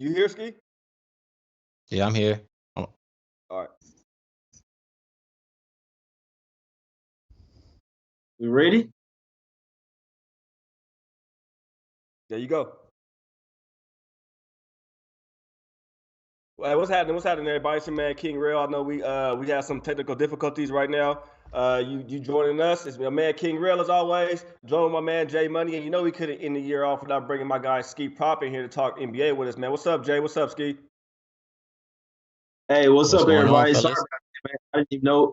You hear Skee? Yeah, I'm here. All right. We ready? There you go. Hey, what's happening? What's happening, everybody? It's your man King Real. I know we have some technical difficulties right now. You joining us? It's my man King Real as always. Joining my man Jmoney, and you know we couldn't end the year off without bringing my guy Skee Pop in here to talk NBA with us, man. What's up, Jay? What's up, Skee? Hey, what's up, going on, everybody? Sorry fellas? about that, man.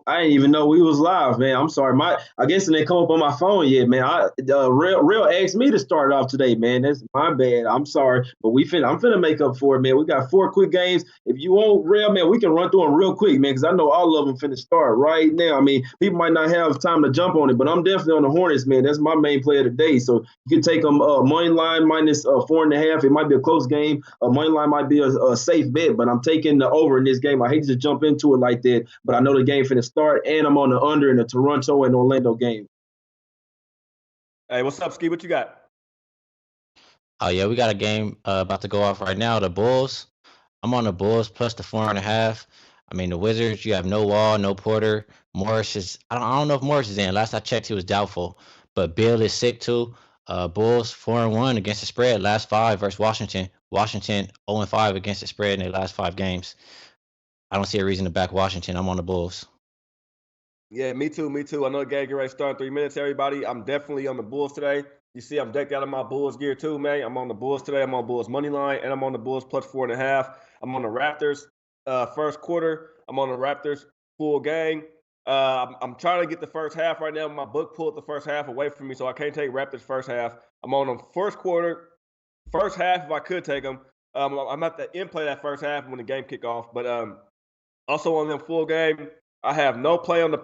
I didn't even know we was live, man. I'm sorry. I guess it didn't come up on my phone yet, man. Real asked me to start off today, man. That's my bad. I'm sorry, but I'm finna make up for it, man. We got 4 quick games. If you want Real, man, we can run through them real quick, man, because I know all of them finna start right now. I mean, people might not have time to jump on it, but I'm definitely on the Hornets, man. That's my main play of the day. So you can take them money line minus 4.5. It might be a close game. Money line might be a safe bet, but I'm taking the over in this game. I hate to just jump into it like that, but I know the game finna start, and I'm on the under in the Toronto and Orlando game. Hey, what's up, Skee? What you got? Oh yeah, we got a game about to go off right now. The Bulls. I'm on the Bulls plus the 4.5. I mean the Wizards. You have no Wall, no Porter. Morris is. I don't know if Morris is in. Last I checked, he was doubtful. But Bill is sick too. Bulls 4-1 against the spread last 5 versus Washington. Washington 0-5 against the spread in their last 5 games. I don't see a reason to back Washington. I'm on the Bulls. Yeah, me too. I know the game get ready to start in 3 minutes, everybody. I'm definitely on the Bulls today. You see, I'm decked out of my Bulls gear too, man. I'm on the Bulls today. I'm on Bulls money line, and I'm on the Bulls plus 4.5. I'm on the Raptors first quarter. I'm on the Raptors full game. I'm trying to get the first half right now. My book pulled the first half away from me, so I can't take Raptors first half. I'm on them first quarter, first half if I could take them. I'm at the end play that first half when the game kick off, but also on them full game. I have no play on the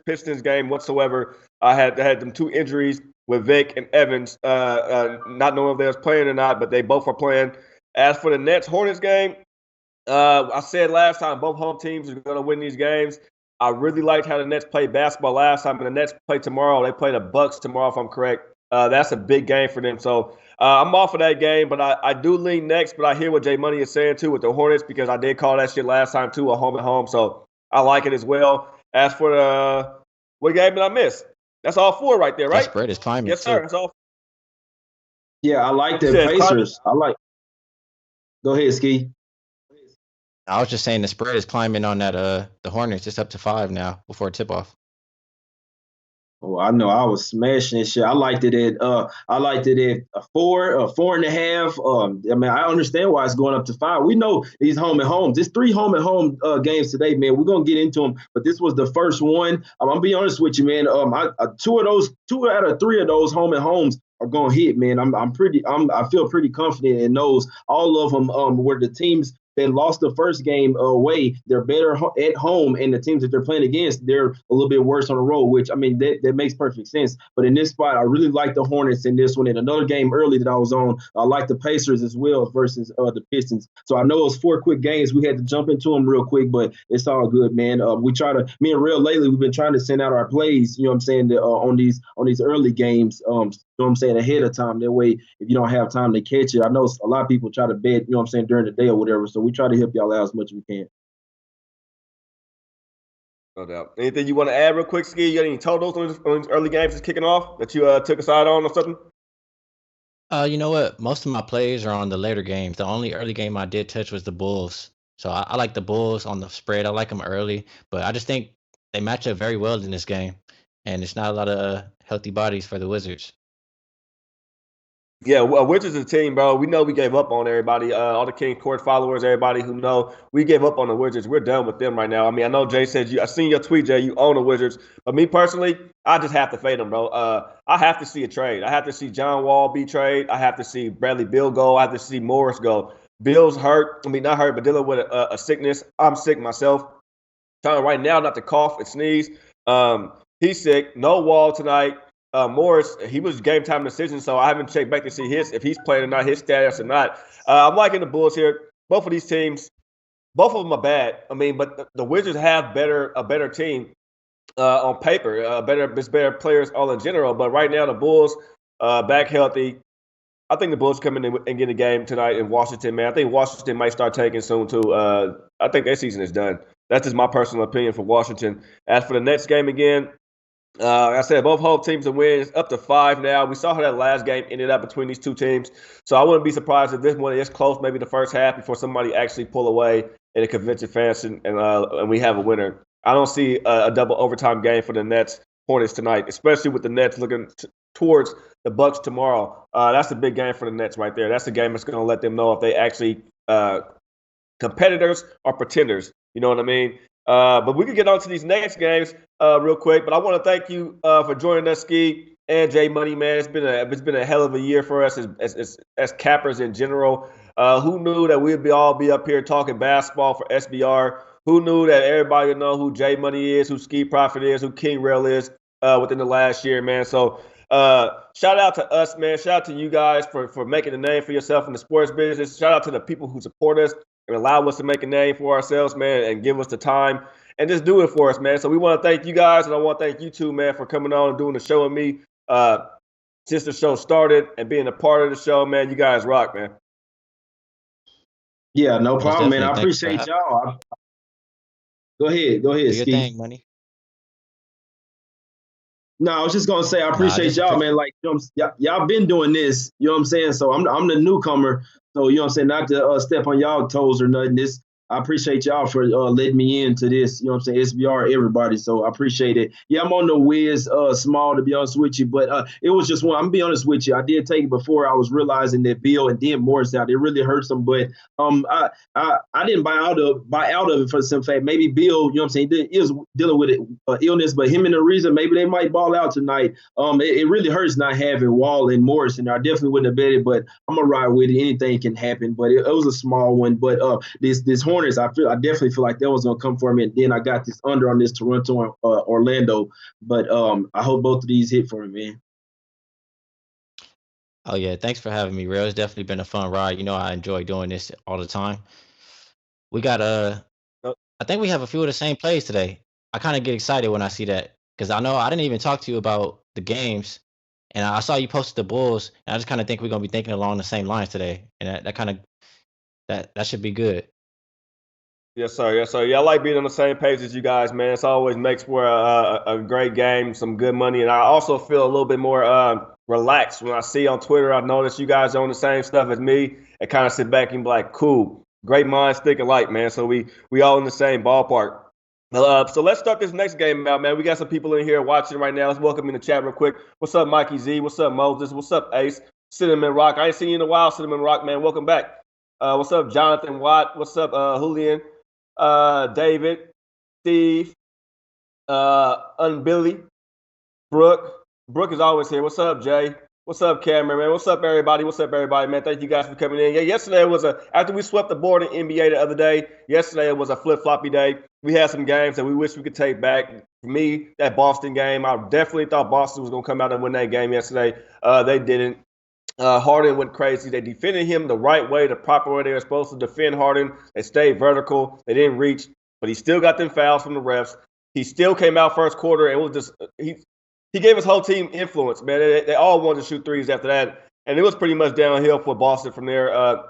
Pistons game whatsoever. I had them 2 injuries with Vic and Evans, not knowing if they was playing or not, but they both are playing. As for the Nets-Hornets game, I said last time both home teams are going to win these games. I really liked how the Nets played basketball last time, and the Nets play tomorrow. They play the Bucks tomorrow, if I'm correct. That's a big game for them. So I'm off of that game, but I do lean next. But I hear what Jmoney is saying, too, with the Hornets, because I did call that shit last time, too, a home and home. So I like it as well. As for the what game did I miss? That's all 4 right there, right? That spread is climbing. Yes, sir. That's all. Yeah, I like the Pacers. Go ahead, Skee. I was just saying the spread is climbing on that the Hornets. It's up to 5 now before tip off. Oh, I know I was smashing this shit. I liked it at 4.5. I mean, I understand why it's going up to 5. We know these home and homes. There's 3 home and home games today, man. We're gonna get into them, but this was the first one. I'm gonna be honest with you, man. 2 out of 3 of those home and homes are gonna hit, man. I feel pretty confident in those. All of them were the teams that lost the first game away. They're better at home, and the teams that they're playing against, they're a little bit worse on the road, which, I mean, that makes perfect sense. But in this spot, I really like the Hornets in this one. In another game early that I was on, I like the Pacers as well versus the Pistons. So I know it was 4 quick games. We had to jump into them real quick, but it's all good, man. Me and Real lately, we've been trying to send out our plays, you know what I'm saying, on these early games, you know what I'm saying, ahead of time. That way, if you don't have time to catch it, I know a lot of people try to bet, you know what I'm saying, during the day or whatever. So we try to help y'all out as much as we can. No doubt. Anything you want to add real quick, Skee? You got any totals on these early games that's kicking off that you took a side on or something? You know what? Most of my plays are on the later games. The only early game I did touch was the Bulls. So I like the Bulls on the spread. I like them early, but I just think they match up very well in this game, and it's not a lot of healthy bodies for the Wizards. Yeah, Wizards is a team, bro. We know we gave up on everybody. All the King Court followers, everybody who know we gave up on the Wizards. We're done with them right now. I mean, I know Jay said I seen your tweet, Jay. You own the Wizards, but me personally, I just have to fade them, bro. I have to see a trade. I have to see John Wall be traded. I have to see Bradley Beal go. I have to see Morris go. Bill's hurt. I mean, not hurt, but dealing with a sickness. I'm sick myself. Trying right now not to cough and sneeze. He's sick. No Wall tonight. Morris, he was game time decision, so I haven't checked back to see if he's playing or not, his status or not. I'm liking the Bulls here. Both of these teams, both of them are bad. I mean, but the Wizards have a better team on paper, better players all in general. But right now, the Bulls back healthy. I think the Bulls come in and get a game tonight in Washington, man. I think Washington might start taking soon too. I think their season is done. That's just my personal opinion for Washington. As for the next game again, like I said, both home teams are winning. It's up to 5 now. We saw how that last game ended up between these two teams. So I wouldn't be surprised if this one is close, maybe the first half, before somebody actually pull away in a convention fashion and we have a winner. I don't see a double overtime game for the Nets Hornets tonight, especially with the Nets looking towards the Bucks tomorrow. That's a big game for the Nets right there. That's the game that's going to let them know if they actually competitors or pretenders. You know what I mean? But we can get on to these next games real quick. But I want to thank you for joining us, Skee and Jmoney, man. It's been a hell of a year for us as cappers in general. Who knew that we'd all be up here talking basketball for SBR? Who knew that everybody would know who Jmoney is, who Skee Profit is, who King Rail is within the last year, man? So shout out to us, man. Shout out to you guys for making a name for yourself in the sports business. Shout out to the people who support us and allow us to make a name for ourselves, man, and give us the time and just do it for us, man. So we want to thank you guys, and I want to thank you too, man, for coming on and doing the show with me since the show started and being a part of the show, man. You guys rock, man. Yeah, no problem, man. I appreciate y'all. Go ahead, Skee. Thing, Money. No, I was just gonna say I appreciate y'all, man. Like, you know, y'all been doing this, you know what I'm saying? So I'm the newcomer, so you know what I'm saying, not to step on y'all toes or nothing. I appreciate y'all for letting me into this, you know what I'm saying, SBR, everybody. So I appreciate it. Yeah, I'm on the Wiz small, to be honest with you, but it was just one. I'm gonna be honest with you. I did take it before I was realizing that Bill and then Morris out. It really hurts them, but I didn't buy out of it for some fact. Maybe Bill, you know what I'm saying, he is dealing with illness, but him and the reason maybe they might ball out tonight. It really hurts not having Wall and Morris, and I definitely wouldn't have bet it, but I'm gonna ride with it. Anything can happen, but it was a small one. But this Hornets, I definitely feel like that was gonna come for me, and then I got this under on this Toronto and Orlando. But I hope both of these hit for me, man. Oh yeah, thanks for having me, Real. It's definitely been a fun ride. You know, I enjoy doing this all the time. We got I think we have a few of the same plays today. I kind of get excited when I see that because I know I didn't even talk to you about the games, and I saw you posted the Bulls, and I just kind of think we're gonna be thinking along the same lines today, and that kind of that should be good. Yes, sir. Yes, sir. Yeah, I like being on the same page as you guys, man. It always makes for a great game, some good money, and I also feel a little bit more relaxed when I see on Twitter. I notice you guys are on the same stuff as me, and kind of sit back and be like, "Cool, great minds think alike, man." So we all in the same ballpark. So let's start this next game out, man. We got some people in here watching right now. Let's welcome in the chat real quick. What's up, Mikey Z? What's up, Moses? What's up, Ace? Cinnamon Rock. I ain't seen you in a while, Cinnamon Rock, man. Welcome back. What's up, Jonathan Watt? What's up, Julian? David, Steve, Unbilly, Brooke. Brooke is always here. What's up, Jay? What's up, Cameron, man? What's up, everybody? What's up, everybody, man? Thank you guys for coming in. Yeah, yesterday was after we swept the board in NBA the other day, yesterday it was a flip-floppy day. We had some games that we wish we could take back. For me, that Boston game, I definitely thought Boston was going to come out and win that game yesterday. They didn't. Harden went crazy. They defended him the right way, the proper way they were supposed to defend Harden. They stayed vertical. They didn't reach, but he still got them fouls from the refs. He still came out first quarter and was just he gave his whole team influence, man. They all wanted to shoot threes after that, and it was pretty much downhill for Boston from there.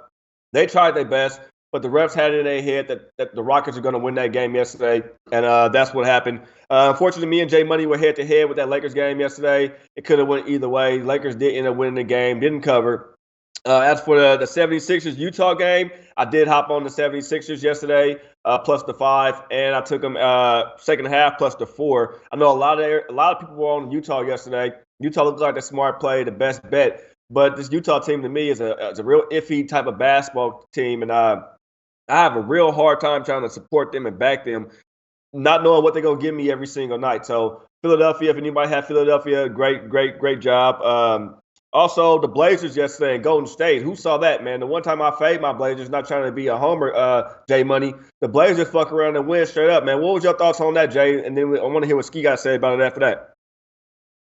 They tried their best, but the refs had it in their head that the Rockets are going to win that game yesterday, and that's what happened. Unfortunately, me and Jmoney were head-to-head with that Lakers game yesterday. It could have went either way. Lakers did end up winning the game, didn't cover. As for the 76ers-Utah game, I did hop on the 76ers yesterday, plus the 5, and I took them second half plus the 4. I know a lot of people were on Utah yesterday. Utah looks like the smart play, the best bet. But this Utah team to me is a real iffy type of basketball team, and I have a real hard time trying to support them and back them, not knowing what they're going to give me every single night. So Philadelphia, if anybody had Philadelphia, great job. Also, the Blazers yesterday in Golden State. Who saw that, man? The one time I fade my Blazers, not trying to be a homer, Jmoney. The Blazers fuck around and win straight up, man. What was your thoughts on that, Jay? And then I want to hear what Skee got to say about it after that.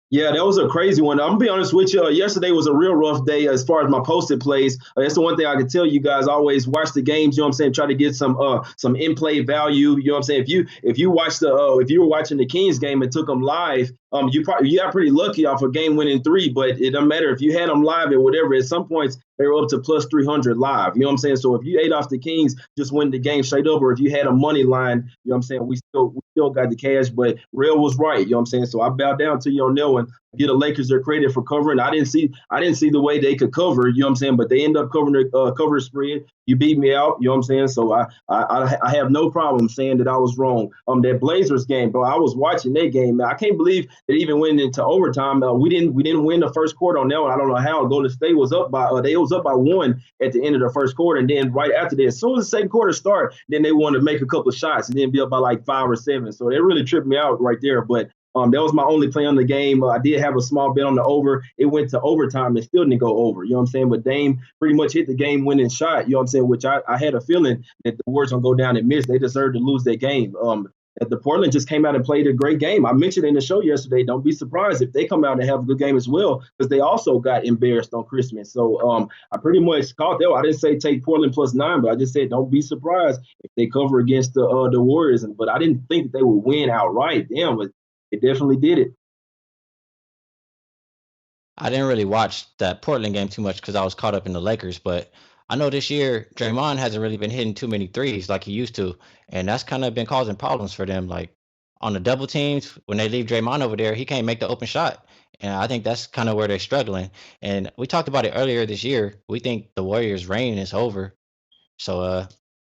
Yeah, that was a crazy one. I'm going to be honest with you. Yesterday was a real rough day as far as my posted plays. That's the one thing I can tell you guys. Always watch the games, you know what I'm saying? Try to get some in-play value, you know what I'm saying? If you were watching the Kings game and took them live, you got pretty lucky off a game winning 3, but it doesn't matter if you had them live or whatever. At some points, they were up to plus 300 live. You know what I'm saying? So if you ate off the Kings, just win the game straight up, or if you had a money line, you know what I'm saying? We still got the cash, but Real was right. You know what I'm saying? So I bow down to you on that one. Give the Lakers their credit for covering. I didn't see the way they could cover. You know what I'm saying? But they end up covering the cover spread. You beat me out. You know what I'm saying? So I have no problem saying that I was wrong. That Blazers game, bro. I was watching that game, man. I can't believe it even went into overtime. We didn't win the first quarter on that one. I don't know how. Golden State was up by 1 at the end of the first quarter, and then right after that, as soon as the second quarter started, then they wanted to make a couple of shots and then be up by like 5 or 7. So they really tripped me out right there. But that was my only play on the game. I did have a small bet on the over. It went to overtime and still didn't go over. You know what I'm saying? But Dame pretty much hit the game-winning shot. You know what I'm saying? Which I had a feeling that the Warriors going to go down and miss. They deserved to lose that game. The Portland just came out and played a great game. I mentioned in the show yesterday, don't be surprised if they come out and have a good game as well, because they also got embarrassed on Christmas. So I pretty much caught that. I didn't say take Portland +9, but I just said don't be surprised if they cover against the Warriors. But I didn't think that they would win outright. Damn, but they definitely did it. I didn't really watch that Portland game too much because I was caught up in the Lakers, but I know this year Draymond hasn't really been hitting too many threes like he used to, and that's kind of been causing problems for them. Like on the double teams, when they leave Draymond over there, he can't make the open shot, and I think that's kind of where they're struggling. And we talked about it earlier this year. We think the Warriors' reign is over, so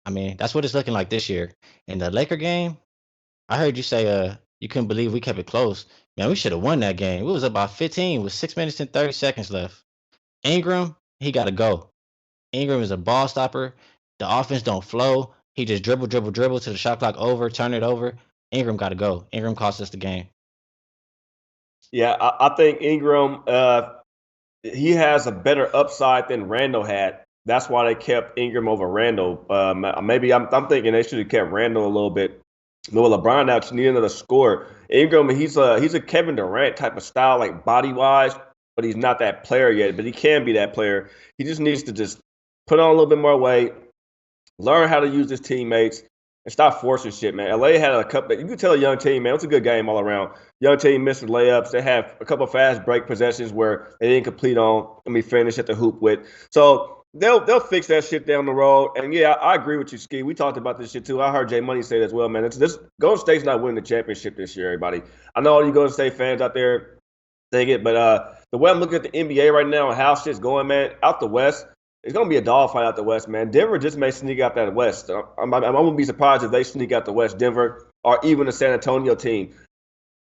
I mean that's what it's looking like this year. In the Laker game, I heard you say you couldn't believe we kept it close. Man, we should have won that game. We was about 15 with 6 minutes and 30 seconds left. Ingram, he got to go. Ingram is a ball stopper. The offense don't flow. He just dribble to the shot clock over, turn it over. Ingram got to go. Ingram cost us the game. Yeah, I think Ingram, he has a better upside than Randall had. That's why they kept Ingram over Randall. Maybe I'm thinking they should have kept Randall a little bit. No, LeBron now needed another score. Ingram, he's a Kevin Durant type of style, like body-wise, but he's not that player yet. But he can be that player. He just needs to just put on a little bit more weight, learn how to use his teammates, and stop forcing shit, man. LA had a couple. You could tell a young team, man. It was a good game all around. Young team missed the layups. They have a couple fast break possessions where they didn't complete on. Finish at the hoop with. So they'll fix that shit down the road. And yeah, I agree with you, Skee. We talked about this shit too. I heard Jmoney say it as well, man. This Golden State's not winning the championship this year, everybody. I know all you Golden State fans out there think it, but the way I'm looking at the NBA right now and how shit's going, man, out the West, it's gonna be a dogfight out the West, man. Denver just may sneak out that West. I wouldn't be surprised if they sneak out the West, Denver, or even the San Antonio team.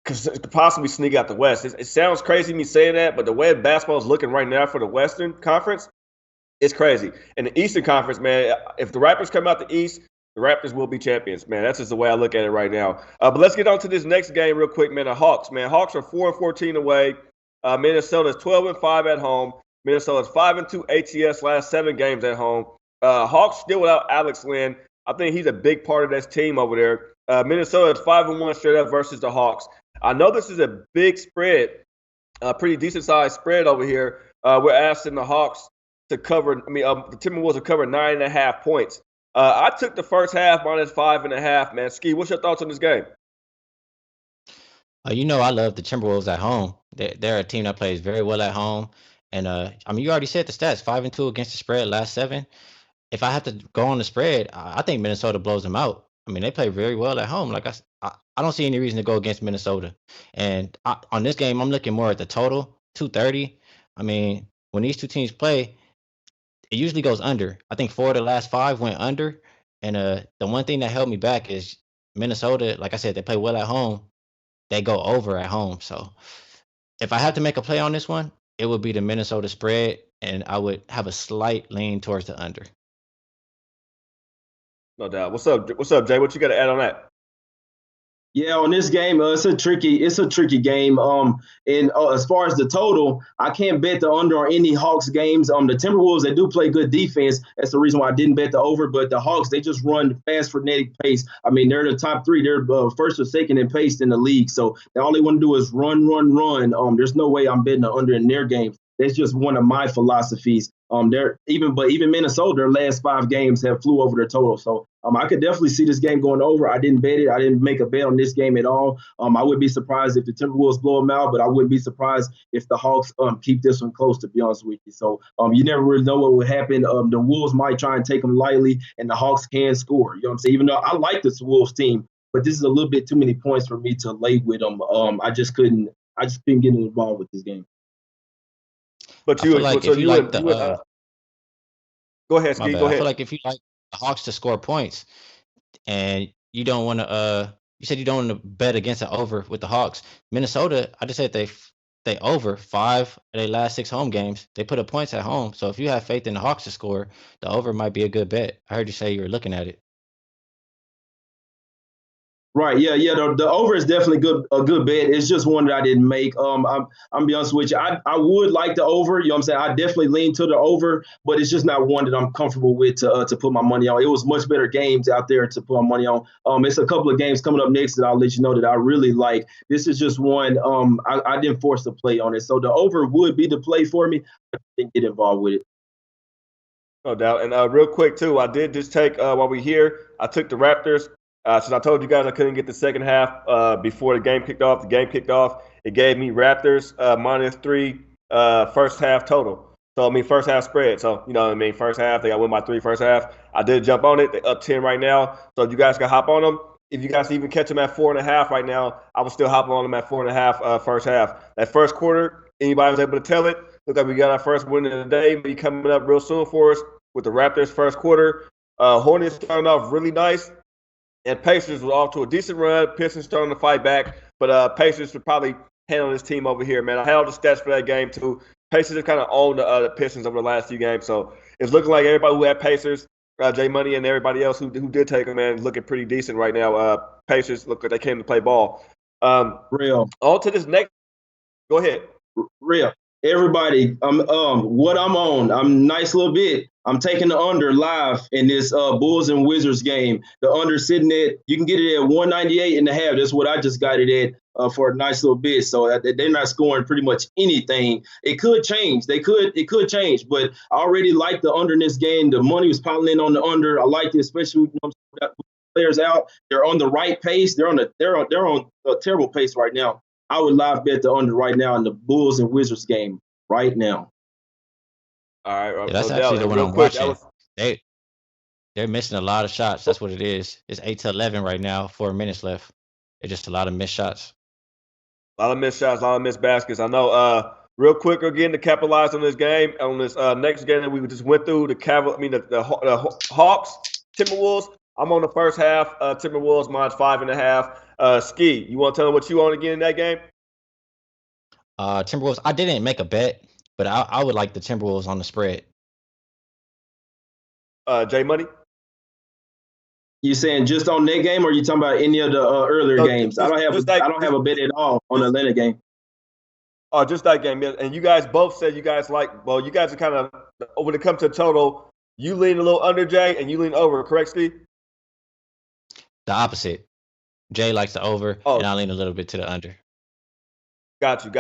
Could possibly sneak out the West. It sounds crazy me saying that, but the way basketball is looking right now for the Western Conference, it's crazy. In the Eastern Conference, man, if the Raptors come out the East, the Raptors will be champions, man. That's just the way I look at it right now. But let's get on to this next game real quick, man. The Hawks, man. Hawks are 4-14 away. Minnesota's 12-5 at home. Minnesota's 5-2 ATS last 7 games at home. Hawks still without Alex Len. I think he's a big part of this team over there. Minnesota is 5-1 straight up versus the Hawks. I know this is a big spread, a pretty decent sized spread over here. We're asking the Hawks to cover. The Timberwolves to cover 9.5 points. I took the first half minus 5.5. Man, Skee, what's your thoughts on this game? You know, I love the Timberwolves at home. They're a team that plays very well at home. And you already said the stats: 5-2 against the spread last 7. If I have to go on the spread, I think Minnesota blows them out. I mean, they play very well at home. Like I don't see any reason to go against Minnesota. And on this game, I'm looking more at the total, 230. I mean, when these two teams play, it usually goes under. I think 4 of the last 5 went under. And the one thing that held me back is Minnesota. Like I said, they play well at home. They go over at home. So if I have to make a play on this one, it would be the Minnesota spread, and I would have a slight lean towards the under. No doubt. What's up, Jay? What you got to add on that? Yeah, on this game, it's a tricky game. And as far as the total, I can't bet the under on any Hawks games. The Timberwolves, they do play good defense. That's the reason why I didn't bet the over. But the Hawks, they just run fast, frenetic pace. I mean, they're the top 3. They're first or second in pace in the league. So all they want to do is run. There's no way I'm betting the under in their games. That's just one of my philosophies. Even Minnesota, their last 5 games have flew over their total. So I could definitely see this game going over. I didn't bet it. I didn't make a bet on this game at all. I would be surprised if the Timberwolves blow them out, but I wouldn't be surprised if the Hawks keep this one close, to be honest with you. So you never really know what would happen. The Wolves might try and take them lightly, and the Hawks can score. You know what I'm saying? Even though I like this Wolves team, but this is a little bit too many points for me to lay with them. I just couldn't get involved with this game. But I feel like if you like go ahead, Skee. Go ahead. I feel like if you like the Hawks to score points, and you don't want to, you said you don't want to bet against an over with the Hawks. Minnesota, I just said they over 5 of their last 6 home games. They put up points at home. So if you have faith in the Hawks to score, the over might be a good bet. I heard you say you were looking at it. Right, yeah. The over is definitely a good bet. It's just one that I didn't make. I'm be honest with you. I would like the over. You know what I'm saying? I definitely lean to the over, but it's just not one that I'm comfortable with to put my money on. It was much better games out there to put my money on. It's a couple of games coming up next that I'll let you know that I really like. This is just one I didn't force the play on it. So the over would be the play for me. I didn't get involved with it. No doubt. And real quick too, I did just take while we're here, I took the Raptors. Since I told you guys I couldn't get the second half before the game kicked off, it gave me Raptors -3 first half total. So, first half spread. So, first half, they got win by 3 first half. I did jump on it. They're up 10 right now. So, you guys can hop on them. If you guys even catch them at 4.5 right now, I will still hop on them at 4.5 first half. That first quarter, anybody was able to tell it. Look like we got our first win of the day. Be coming up real soon for us with the Raptors first quarter. Hornets starting off really nice. And Pacers was off to a decent run. Pistons starting to fight back. But Pacers would probably handle this team over here, man. I had all the stats for that game, too. Pacers have kind of owned the Pistons over the last few games. So it's looking like everybody who had Pacers, Jmoney and everybody else who did take them, man, looking pretty decent right now. Pacers look like they came to play ball. Real. On to this next. Go ahead. Real. Everybody, what I'm on, I'm nice little bit. I'm taking the under live in this Bulls and Wizards game. The under sitting at, you can get it at 198.5. That's what I just got it at for a nice little bit. So they're not scoring pretty much anything. It could change. It could change. But I already like the under in this game. The money was piling in on the under. I liked it, especially with players out. They're on the right pace. They're on a terrible pace right now. I would live bet the under right now in the Bulls and Wizards game right now. All right. Yeah, that's actually the one I'm watching. They're missing a lot of shots. That's what it is. It's 8-11 right now, 4 minutes left. It's just a lot of missed shots. A lot of missed shots, a lot of missed baskets. I know. Real quick again to capitalize on this game, on this next game that we just went through, the Hawks, Timberwolves. I'm on the first half. Timberwolves -5.5. Skee, you want to tell them what you want again in that game? Timberwolves. I didn't make a bet, but I would like the Timberwolves on the spread. Jmoney? You saying just on that game, or are you talking about any of the earlier games? I don't have a bet at all on the Atlanta game. Oh, just that game. And you guys both said you guys are kind of, when it comes to total, you lean a little under, Jay, and you lean over, correct, Steve? The opposite. Jay likes the over, and I lean a little bit to the under. Got you.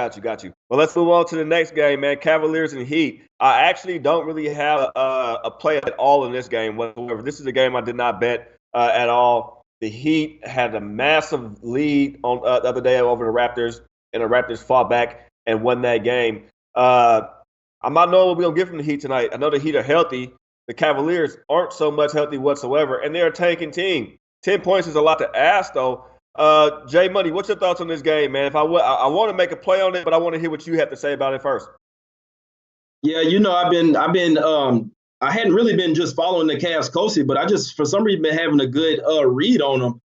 Well, let's move on to the next game, man. Cavaliers and Heat. I actually don't really have a play at all in this game whatsoever. This is a game I did not bet at all. The Heat had a massive lead on the other day over the Raptors, and the Raptors fought back and won that game. I'm not knowing what we're going to get from the Heat tonight. I know the Heat are healthy. The Cavaliers aren't so much healthy whatsoever, and they're a tanking team. 10 points is a lot to ask, though. Jmoney, what's your thoughts on this game, man? If I want to make a play on it, but I want to hear what you have to say about it first. Yeah, I hadn't really been just following the Cavs closely, but I just for some reason been having a good read on them.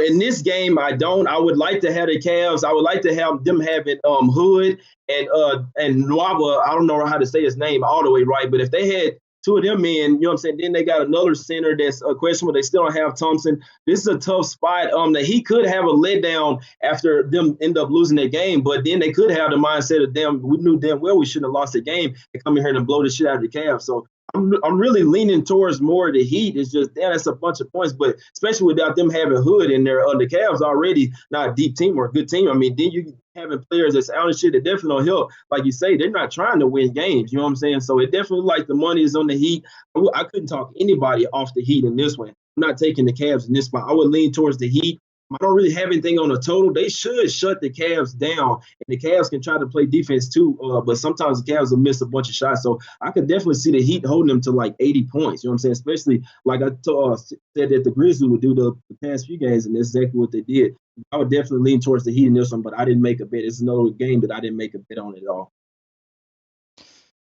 In this game, I would like to have the Cavs. I would like to have them having Hood and Nwaba. I don't know how to say his name all the way right, but if they had two of them in, you know what I'm saying? Then they got another center that's questionable. They still don't have Thompson. This is a tough spot. That he could have a letdown after them end up losing their game, but then they could have the mindset of, damn, we knew damn well we shouldn't have lost the game and come in here and blow the shit out of the Cavs. So I'm really leaning towards more of the Heat. It's just that's a bunch of points, but especially without them having Hood in there, the Cavs already not a deep team or a good team. I mean, then you having players that's out and shit that definitely don't help. Like you say, they're not trying to win games. You know what I'm saying? So it definitely like the money is on the Heat. I couldn't talk anybody off the Heat in this one. I'm not taking the Cavs in this spot. I would lean towards the Heat. I don't really have anything on the total. They should shut the Cavs down, and the Cavs can try to play defense too. But sometimes the Cavs will miss a bunch of shots. So I could definitely see the Heat holding them to like 80 points. You know what I'm saying? Especially like I said that the Grizzlies would do the past few games, and that's exactly what they did. I would definitely lean towards the Heat in this one, but I didn't make a bet. It's another game that I didn't make a bet on at all.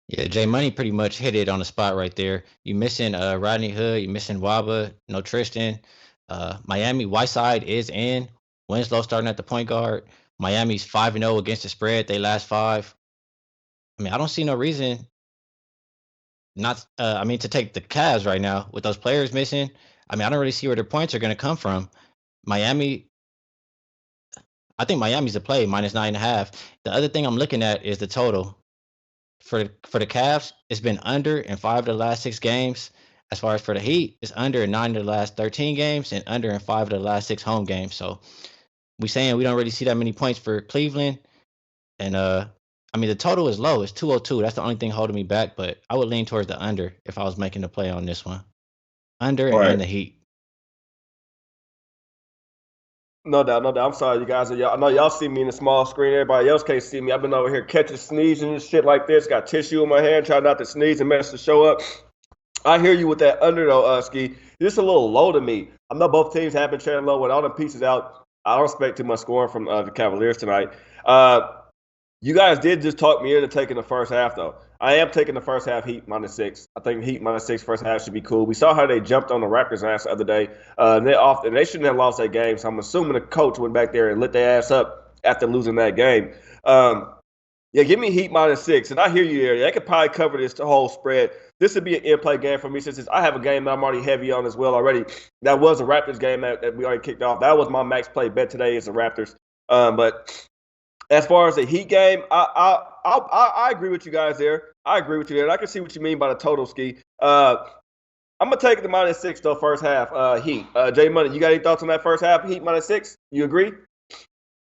Yeah, Jmoney pretty much hit it on the spot right there. You missing Rodney Hood, you missing Waba, no Tristan. Miami Whiteside is in. Winslow starting at the point guard. Miami's 5-0 against the spread. They last 5. I mean, I don't see no reason not. To take the Cavs right now with those players missing. I mean, I don't really see where their points are going to come from. Miami. I think Miami's a play -9.5. The other thing I'm looking at is the total for the Cavs. It's been under in 5 of the last 6 games. As far as for the Heat, it's under in 9 of the last 13 games and under in 5 of the last 6 home games. So we saying we don't really see that many points for Cleveland. And the total is low. It's 202. That's the only thing holding me back. But I would lean towards the under if I was making the play on this one. Under and the Heat. No doubt. I'm sorry, you guys. I know y'all see me in the small screen. Everybody else can't see me. I've been over here catching sneezing and shit like this. Got tissue in my hand, trying not to sneeze and mess the show up. I hear you with that under though, Skee. This is a little low to me. I know both teams have been trading low with all the pieces out. I don't expect too much scoring from the Cavaliers tonight. You guys did just talk me into taking the first half though. I am taking the first half Heat -6. I think Heat -6 first half should be cool. We saw how they jumped on the Raptors' ass the other day. And they shouldn't have lost that game. So I'm assuming the coach went back there and lit their ass up after losing that game. Yeah, give me Heat -6. And I hear you there. They could probably cover this whole spread. This would be an in-play game for me since I have a game that I'm already heavy on as well already. That was a Raptors game that we already kicked off. That was my max play bet today is the Raptors. But as far as the Heat game, I agree with you guys there. I agree with you there. And I can see what you mean by the total, Skee. I'm going to take the -6, though, first half, Heat. Jmoney, you got any thoughts on that first half, Heat -6? You agree?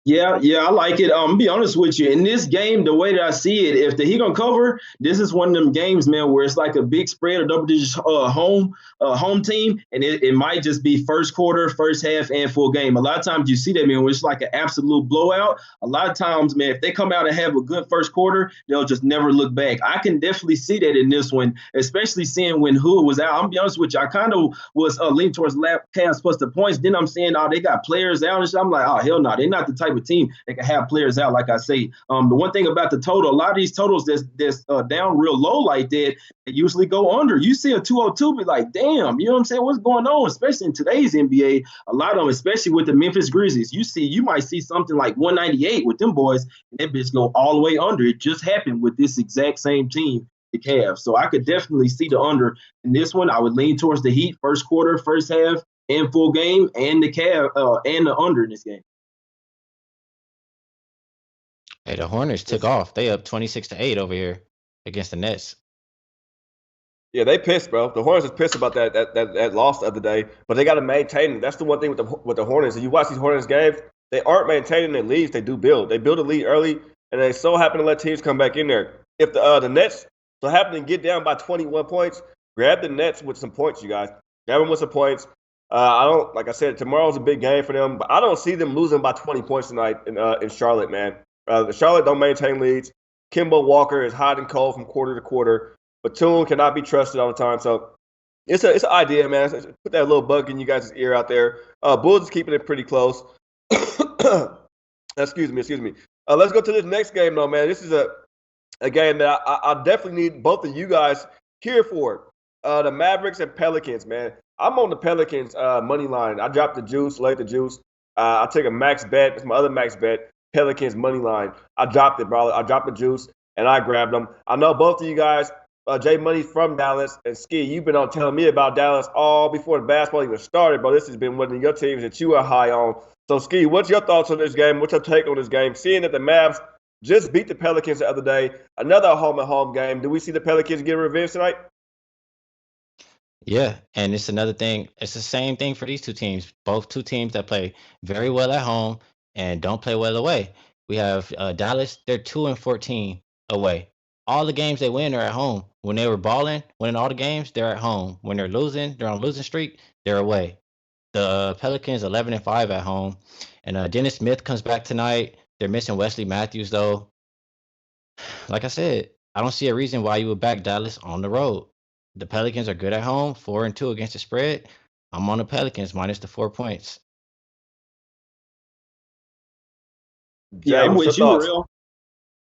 Yeah, I like it. Be honest with you. In this game, the way that I see it, if the Heat gonna cover, this is one of them games, man, where it's like a big spread, a double-digit home team, and it might just be first quarter, first half, and full game. A lot of times you see that, man, where it's like an absolute blowout. A lot of times, man, if they come out and have a good first quarter, they'll just never look back. I can definitely see that in this one, especially seeing when Hood was out. I'm gonna be honest with you, I kind of was leaning towards Cavs plus the points. Then I'm saying, oh, they got players out and shit. I'm like, oh, hell no, they're not the type of team that can have players out, like I say. The one thing about the total, a lot of these totals that's down real low like that, they usually go under. You see a 202, be like, damn, you know what I'm saying? What's going on? Especially in today's NBA, a lot of them, especially with the Memphis Grizzlies, you might see something like 198 with them boys, and that bitch go all the way under. It just happened with this exact same team, the Cavs. So I could definitely see the under. In this one, I would lean towards the Heat, first quarter, first half, and full game, and the Cavs and the under in this game. Hey, the Hornets took off. They up 26-8 over here against the Nets. Yeah, they pissed, bro. The Hornets is pissed about that loss the other day, but they got to maintain it. That's the one thing with the Hornets. If you watch these Hornets games, they aren't maintaining their leads. They do build. They build a lead early, and they so happen to let teams come back in there. If the Nets so happen to get down by 21 points, grab the Nets with some points, you guys. Grab them with some points. Like I said, tomorrow's a big game for them, but I don't see them losing by 20 points tonight in Charlotte, man. The Charlotte don't maintain leads. Kemba Walker is hot and cold from quarter to quarter. Batum cannot be trusted all the time. So it's an idea, man. Put that little bug in you guys' ear out there. Bulls is keeping it pretty close. Excuse me. Let's go to this next game, though, man. This is a game that I definitely need both of you guys here for. The Mavericks and Pelicans, man. I'm on the Pelicans money line. I dropped the juice, laid the juice. I take a max bet. It's my other max bet. Pelicans money line. I dropped it, bro. I dropped the juice and I grabbed them. I know both of you guys, Jmoney from Dallas and Skee, you've been on telling me about Dallas all before the basketball even started, bro. This has been one of your teams that you are high on. So, Skee, what's your thoughts on this game? What's your take on this game? Seeing that the Mavs just beat the Pelicans the other day, another home-and-home game. Do we see the Pelicans get revenge tonight? Yeah, and it's another thing. It's the same thing for these two teams. Both two teams that play very well at home and don't play well away. We have Dallas. They're 2-14 away. All the games they win are at home. When they were balling, winning all the games, they're at home. When they're losing, they're on a losing streak. They're away. The Pelicans 11-5 at home, and Dennis Smith comes back tonight. They're missing Wesley Matthews though. Like I said, I don't see a reason why you would back Dallas on the road. The Pelicans are good at home, 4-2 against the spread. I'm on the Pelicans minus the 4 points. Yeah, Jay, I'm what's your with you, thoughts? real.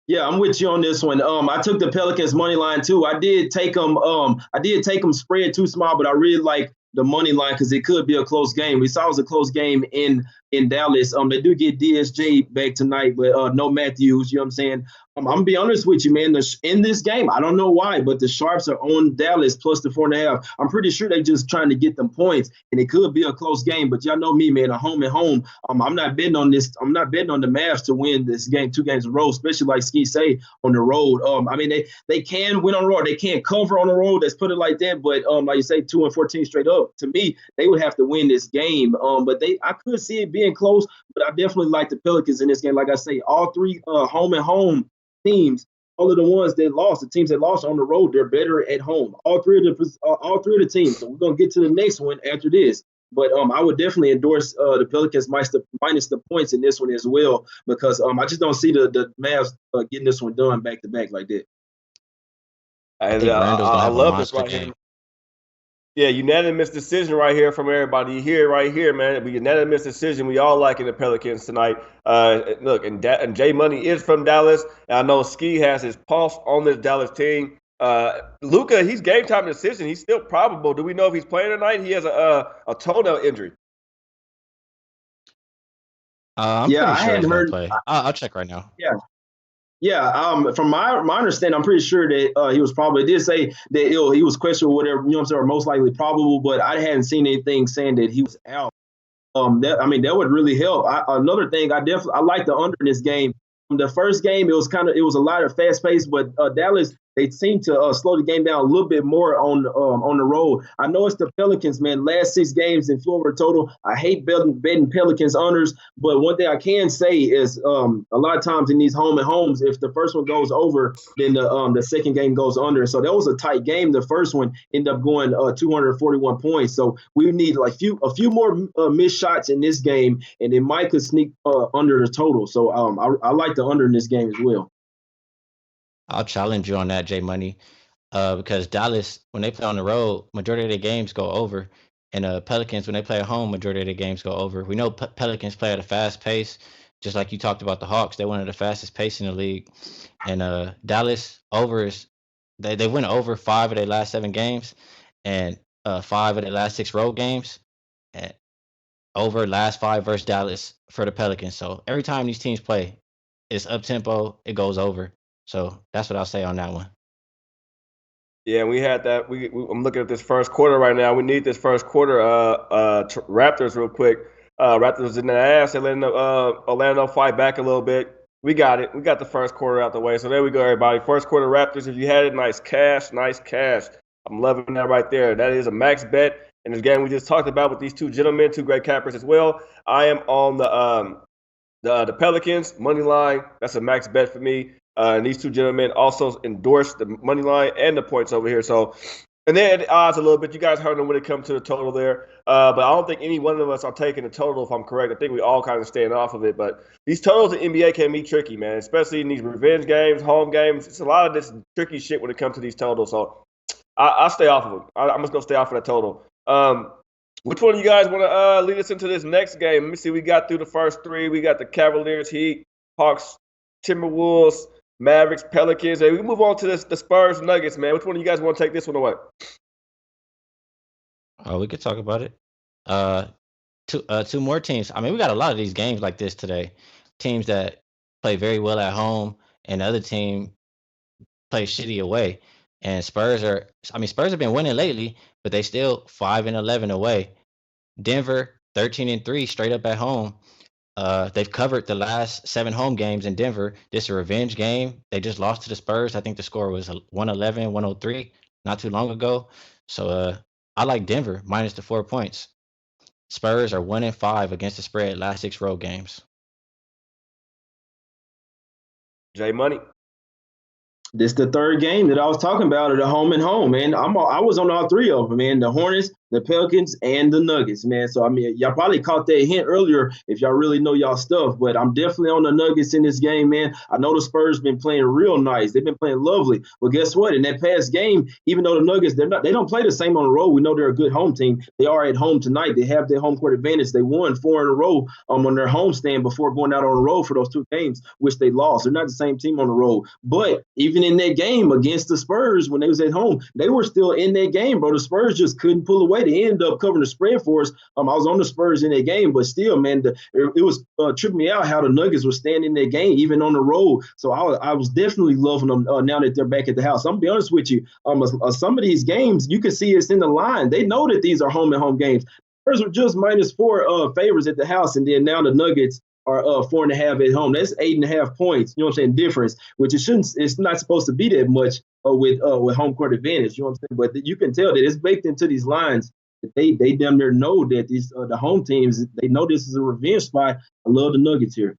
Yeah, I'm with you on this one. I took the Pelicans money line too. I did take them. I did take them spread too small, but I really like the money line because it could be a close game. We saw it was a close game in Dallas. They do get DSJ back tonight, but no Matthews. You know what I'm saying? I'm gonna be honest with you, man. In this game, I don't know why, but the Sharps are on Dallas plus the 4.5. I'm pretty sure they just trying to get them points, and it could be a close game. But y'all know me, man. A home and home. I'm not betting on this. I'm not betting on the Mavs to win this game, 2 games in a row, especially like Skee say on the road. I mean they can win on the road. They can't cover on the road. Let's put it like that. But like you say, 2-14 straight up. To me, they would have to win this game. But I could see it being close. But I definitely like the Pelicans in this game. Like I say, all three home and home teams, all of the ones that lost, the teams that lost on the road, they're better at home. All three of the teams. So we're gonna get to the next one after this. But I would definitely endorse the Pelicans minus the points in this one as well because I just don't see the Mavs getting this one done back to back like that. I And think Randall's gonna I have a love this monster right here. game. Yeah, unanimous decision right here from everybody. You hear it right here, man. We unanimous decision. We all liking the Pelicans tonight. Look, and Jmoney is from Dallas. And I know Skee has his pulse on this Dallas team. Luka, he's game time decision. He's still probable. Do we know if he's playing tonight? He has a toenail injury. I'm Yeah, pretty I sure he's hadn't gonna heard. play. I'll check right now. Yeah, yeah. From my understanding, I'm pretty sure that he was probably. It did say that he was questionable, whatever. You know what I'm saying, or most likely probable, but I hadn't seen anything saying that he was out. That would really help. Another thing, I like the under in this game. The first game, it was a lot of fast pace, but Dallas they seem to slow the game down a little bit more on the road. I know it's the Pelicans, man. Last 6 games in Florida total. I hate betting Pelicans unders, but one thing I can say is a lot of times in these home and homes, if the first one goes over, then the second game goes under. So that was a tight game. The first one ended up going 241 points. So we need like a few more missed shots in this game, and then Mike could sneak under the total. So I like the under in this game as well. I'll challenge you on that, Jmoney, because Dallas, when they play on the road, majority of their games go over, and Pelicans, when they play at home, majority of their games go over. We know Pelicans play at a fast pace, just like you talked about the Hawks. They're one of the fastest pace in the league, and Dallas overs. They went over 5 of their last 7 games, and 5 of their last 6 road games, and over last 5 versus Dallas for the Pelicans. So every time these teams play, it's up tempo, it goes over. So that's what I'll say on that one. Yeah, we had that. I'm looking at this first quarter right now. We need this first quarter. Raptors real quick. Raptors in the ass. They letting Orlando fight back a little bit. We got it. We got the first quarter out the way. So there we go, everybody. First quarter Raptors. If you had it, nice cash, nice cash. I'm loving that right there. That is a max bet. And this game we just talked about with these two gentlemen, two great cappers as well. I am on the Pelicans money line. That's a max bet for me. And these two gentlemen also endorsed the money line and the points over here. So, and then the odds a little bit. You guys heard them when it comes to the total there. But I don't think any one of us are taking the total, if I'm correct. I think we all kind of staying off of it. But these totals in NBA can be tricky, man, especially in these revenge games, home games. It's a lot of this tricky shit when it comes to these totals. So I'll stay off of them. I'm just going to stay off of that total. Which one of you guys want to lead us into this next game? Let me see. We got through the first 3. We got the Cavaliers, Heat, Hawks, Timberwolves, Mavericks, Pelicans. Hey, we move on to the Spurs, Nuggets, man. Which one of you guys want to take this one away? Oh, we could talk about it. Two more teams. I mean, we got a lot of these games like this today. Teams that play very well at home, and the other team play shitty away. And Spurs have been winning lately, but they still 5-11 away. Denver 13-3 straight up at home. They've covered the last 7 home games in Denver. This is a revenge game. They just lost to the Spurs. I think the score was 111-103 not too long ago. So I like Denver minus the 4 points. Spurs are 1-5 against the spread last 6 road games. Jmoney. This the third game that I was talking about at the home and home, man. I was on all three of them, man. The Hornets, the Pelicans, and the Nuggets, man. So, I mean, y'all probably caught that hint earlier if y'all really know y'all stuff, but I'm definitely on the Nuggets in this game, man. I know the Spurs been playing real nice. They've been playing lovely. Well, guess what? In that past game, even though the Nuggets, they don't play the same on the road. We know they're a good home team. They are at home tonight. They have their home court advantage. They won 4 in a row on their home stand before going out on the road for those 2 games, which they lost. They're not the same team on the road. But even in that game against the Spurs when they was at home, they were still in that game, bro. The Spurs just couldn't pull away. They ended up covering the spread for us. I was on the Spurs in that game, but still, man, it was tripping me out how the Nuggets were staying in that game, even on the road. So I was definitely loving them now that they're back at the house. I'm gonna be honest with you. Some of these games, you can see it's in the line. They know that these are home and home games. Spurs were just -4 favors at the house, and then now the Nuggets are 4.5 at home. That's 8.5 points. You know what I'm saying? Difference, which it's not supposed to be that much with home court advantage. You know what I'm saying? But you can tell that it's baked into these lines. That they damn near know that these the home teams, they know this is a revenge spot. I love the Nuggets here.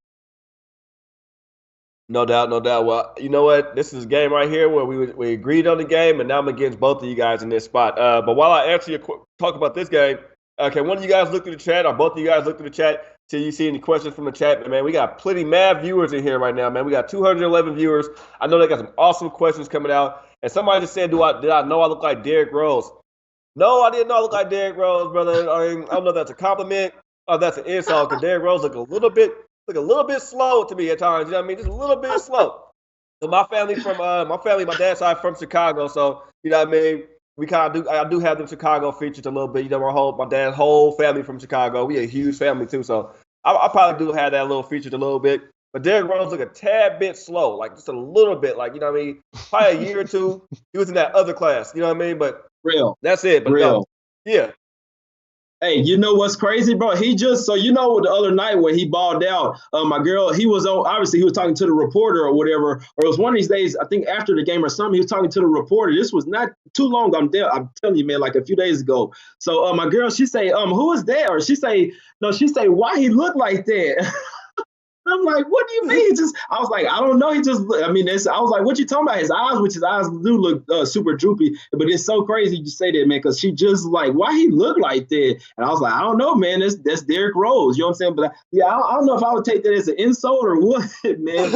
No doubt, no doubt. Well, you know what? This is a game right here where we agreed on the game, and now I'm against both of you guys in this spot. But while I answer talk about this game, okay, one of you guys look through the chat, or both of you guys look through the chat. Till you see any questions from the chat, man. We got plenty Mav viewers in here right now, man. We got 211 viewers. I know they got some awesome questions coming out. And somebody just said, did I know I look like Derrick Rose? No, I didn't know I look like Derrick Rose, brother. I don't know if that's a compliment or that's an insult, because Derrick Rose look a little bit slow to me at times. You know what I mean? Just a little bit slow. So my dad's side from Chicago, so you know what I mean. We kind of I do have them Chicago features a little bit. You know, my dad's whole family from Chicago. We a huge family too, so I probably do have that little features a little bit. But Derrick Rose look a tad bit slow, like just a little bit, like you know what I mean. Probably a year or two. He was in that other class, you know what I mean. But that's it. But no, yeah. Hey, you know what's crazy, bro? So you know the other night when he balled out, my girl, he was talking to the reporter or whatever, or it was one of these days, I think after the game or something, he was talking to the reporter. This was not too long. I'm telling you, man, like a few days ago. So my girl, she say, who is that? Or she say, why he look like that? I'm like, what do you mean? I was like, I don't know. I was like, what you talking about? His eyes do look super droopy, but it's so crazy you say that, man, because she just like, why he look like that? And I was like, I don't know, man. That's Derrick Rose. You know what I'm saying? But yeah, I don't know if I would take that as an insult or what, man.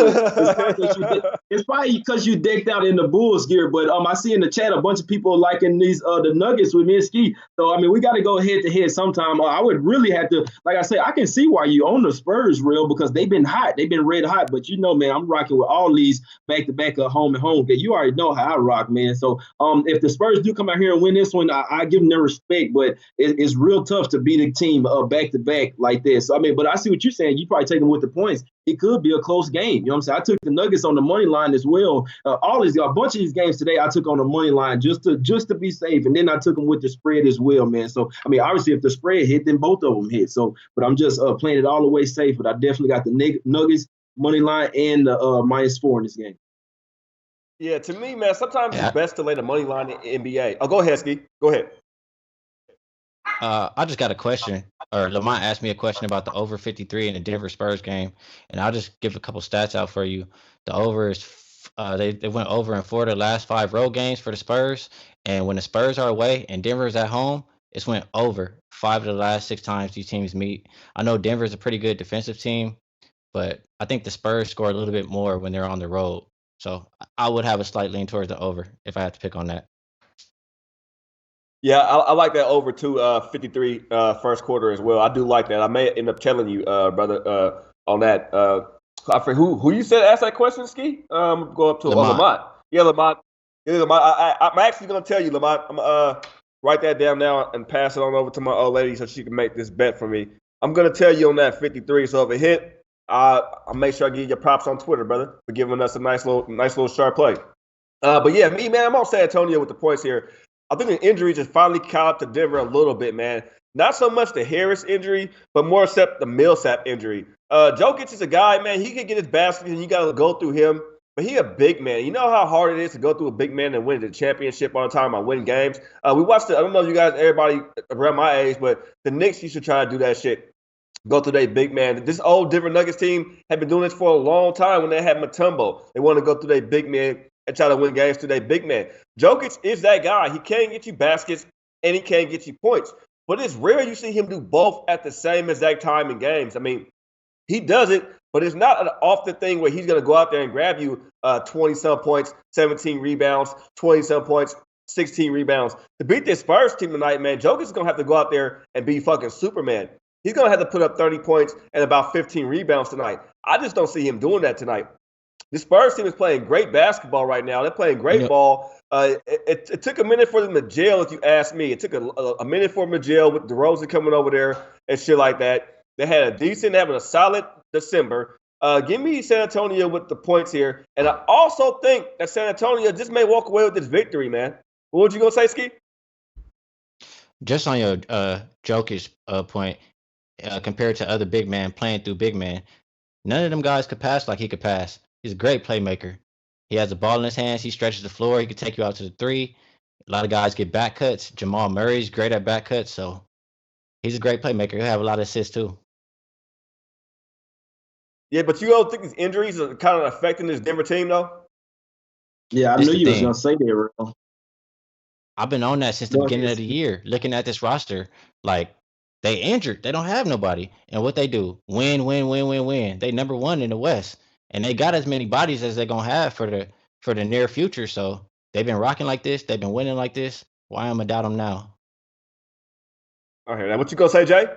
It's probably because you decked out in the Bulls gear. But I see in the chat a bunch of people liking these the Nuggets with me and Skee. So I mean, we got to go head to head sometime. I would really have to, like I say, I can see why you own the Spurs, real, because they've been hot. They've been red hot, but you know, man, I'm rocking with all these back-to-back home and home. You already know how I rock, man. So if the Spurs do come out here and win this one, I give them their respect, but it's real tough to beat a team back-to-back like this. So, I mean, but I see what you're saying. You probably take them with the points. It could be a close game. You know what I'm saying? I took the Nuggets on the money line as well. A bunch of these games today, I took on the money line just to be safe, and then I took them with the spread as well, man. So, I mean, obviously, if the spread hit, then both of them hit. So, but I'm just playing it all the way safe. But I definitely got the Nuggets money line and the -4 in this game. Yeah, to me, man, sometimes it's best to lay the money line in NBA. Oh, go ahead, Skee. Go ahead. I just got a question, or Lamont asked me a question about the over 53 in the Denver Spurs game, and I'll just give a couple stats out for you. The over is they went over in 4 of the last 5 road games for the Spurs, and when the Spurs are away and Denver is at home, it's went over 5 of the last 6 times these teams meet. I know Denver is a pretty good defensive team, but I think the Spurs score a little bit more when they're on the road. So I would have a slight lean towards the over if I had to pick on that. Yeah, I like that over 53 first quarter as well. I do like that. I may end up telling you, brother, on that. I forget who you said asked that question, Skee? Go up to Lamont. Yeah, Lamont. Yeah, Lamont. I'm actually going to tell you, Lamont. I'm write that down now and pass it on over to my old lady so she can make this bet for me. I'm going to tell you on that 53. So if it hit, I'll make sure I give you your props on Twitter, brother, for giving us a nice little sharp play. But yeah, me, man, I'm on San Antonio with the points here. I think the injury just finally caught up to Denver a little bit, man. Not so much the Harris injury, but more except the Millsap injury. Jokic is a guy, man, he can get his baskets and you got to go through him. but he a big man. You know how hard it is to go through a big man and win the championship all the time by winning games. We watched it. I don't know if you guys, everybody around my age, but the Knicks used to try to do that shit. Go through their big man. This old Denver Nuggets team had been doing this for a long time when they had Mutombo. They want to go through their big man and try to win games through their big man. Jokic is that guy. He can get you baskets and he can get you points. But it's rare you see him do both at the same exact time in games. I mean, he does it, but it's not an often thing where he's going to go out there and grab you 20-some points, 17 rebounds, 20-some points, 16 rebounds. To beat this Spurs team tonight, man, Jokic's going to have to go out there and be fucking Superman. He's going to have to put up 30 points and about 15 rebounds tonight. I just don't see him doing that tonight. The Spurs team is playing great basketball right now. They're playing great ball. It took a minute for them to gel, if you ask me. It took a minute for them to gel with DeRozan coming over there and shit like that. They had having a solid December. Give me San Antonio with the points here. And I also think that San Antonio just may walk away with this victory, man. What would you going to say, Skee? Just on your Jokic point, compared to other big men playing through big men, none of them guys could pass like he could pass. He's a great playmaker. He has the ball in his hands. He stretches the floor. He can take you out to the three. A lot of guys get back cuts. Jamal Murray's great at back cuts, so he's a great playmaker. He'll have a lot of assists too. Yeah, but you don't think these injuries are kind of affecting this Denver team, though? Yeah, I knew you was going to say that, bro. I've been on that since the beginning of the year, looking at this roster. Like, they injured. They don't have nobody. And what they do, win. They number one in the West. And they got as many bodies as they're going to have for the near future. So they've been rocking like this. They've been winning like this. Why am I doubt them now? All right, now what you going to say, Jay?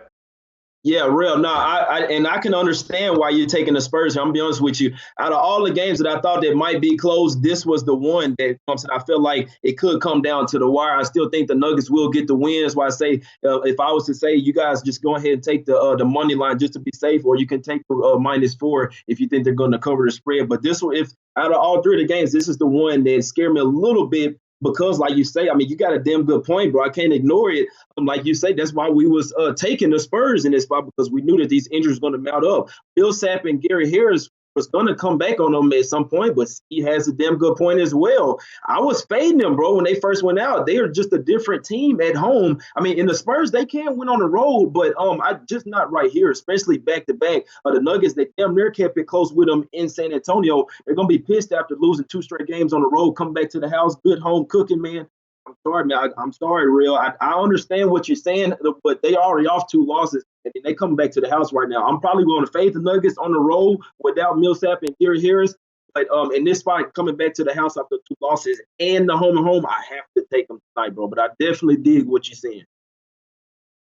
Yeah, real. No, I can understand why you're taking the Spurs. I'm gonna be honest with you. Out of all the games that I thought that might be close, this was the one that I feel like it could come down to the wire. I still think the Nuggets will get the win. That's why I say if I was to say you guys just go ahead and take the money line just to be safe, or you can take the -4 if you think they're going to cover the spread. But this one, if out of all three of the games, this is the one that scared me a little bit. Because, like you say, I mean, you got a damn good point, bro. I can't ignore it. Like you say, that's why we was taking the Spurs in this spot, because we knew that these injuries were going to mount up. Millsap and Gary Harris was going to come back on them at some point, but he has a damn good point as well. I was fading them, bro, when they first went out. They are just a different team at home. I mean, in the Spurs, they can win on the road, but I just not right here, especially back-to-back. The Nuggets, they damn near kept it close with them in San Antonio. They're going to be pissed after losing 2 straight games on the road, come back to the house, good home cooking, man. I'm sorry, man. I'm sorry, Real. I understand what you're saying, but they already off 2 losses, and they come back to the house right now. I'm probably going to fade the Nuggets on the road without Millsap and Gary Harris. But in this fight, coming back to the house after 2 losses and the home and home, I have to take them tonight, bro. But I definitely dig what you're saying.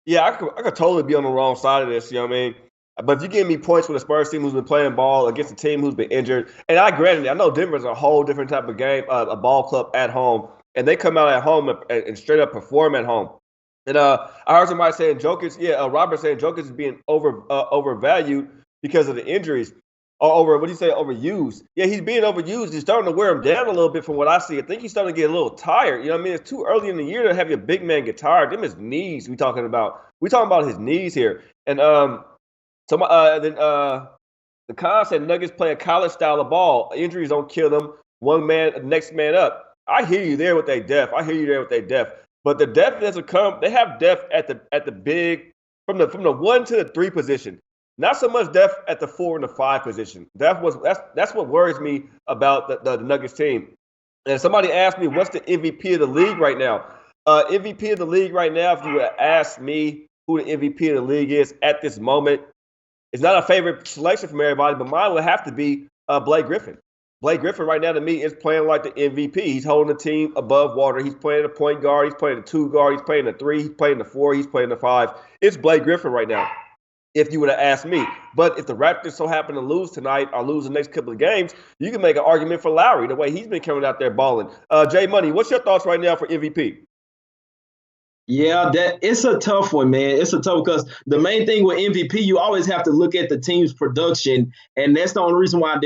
Yeah, I could totally be on the wrong side of this, you know what I mean? But if you give me points with a Spurs team who's been playing ball against a team who's been injured, and I know Denver's a whole different type of game, a ball club at home, and they come out at home and straight up perform at home. And I heard somebody saying Jokic, Robert saying Jokic is being overvalued because of the injuries. Or overused. Yeah, he's being overused. He's starting to wear him down a little bit from what I see. I think he's starting to get a little tired. You know what I mean? It's too early in the year to have your big man get tired. Them his knees we talking about. We talking about his knees here. And the Con said Nuggets play a college style of ball. Injuries don't kill them. One man, next man up. I hear you there with their depth. But the depth doesn't come. They have depth at the big from the 1 to the 3 position. Not so much depth at the 4 and the 5 position. That's what worries me about the Nuggets team. And somebody asked me, what's the MVP of the league right now? MVP of the league right now, if you would ask me who the MVP of the league is at this moment, it's not a favorite selection from everybody, but mine would have to be Blake Griffin. Blake Griffin right now to me is playing like the MVP. He's holding the team above water. He's playing the point guard. He's playing the 2 guard. He's playing the 3. He's playing the 4. He's playing the 5. It's Blake Griffin right now, if you would have asked me. But if the Raptors so happen to lose tonight or lose the next couple of games, you can make an argument for Lowry, the way he's been coming out there balling. Jmoney, what's your thoughts right now for MVP? Yeah, it's a tough one, man. It's a tough because the main thing with MVP, you always have to look at the team's production, and that's the only reason why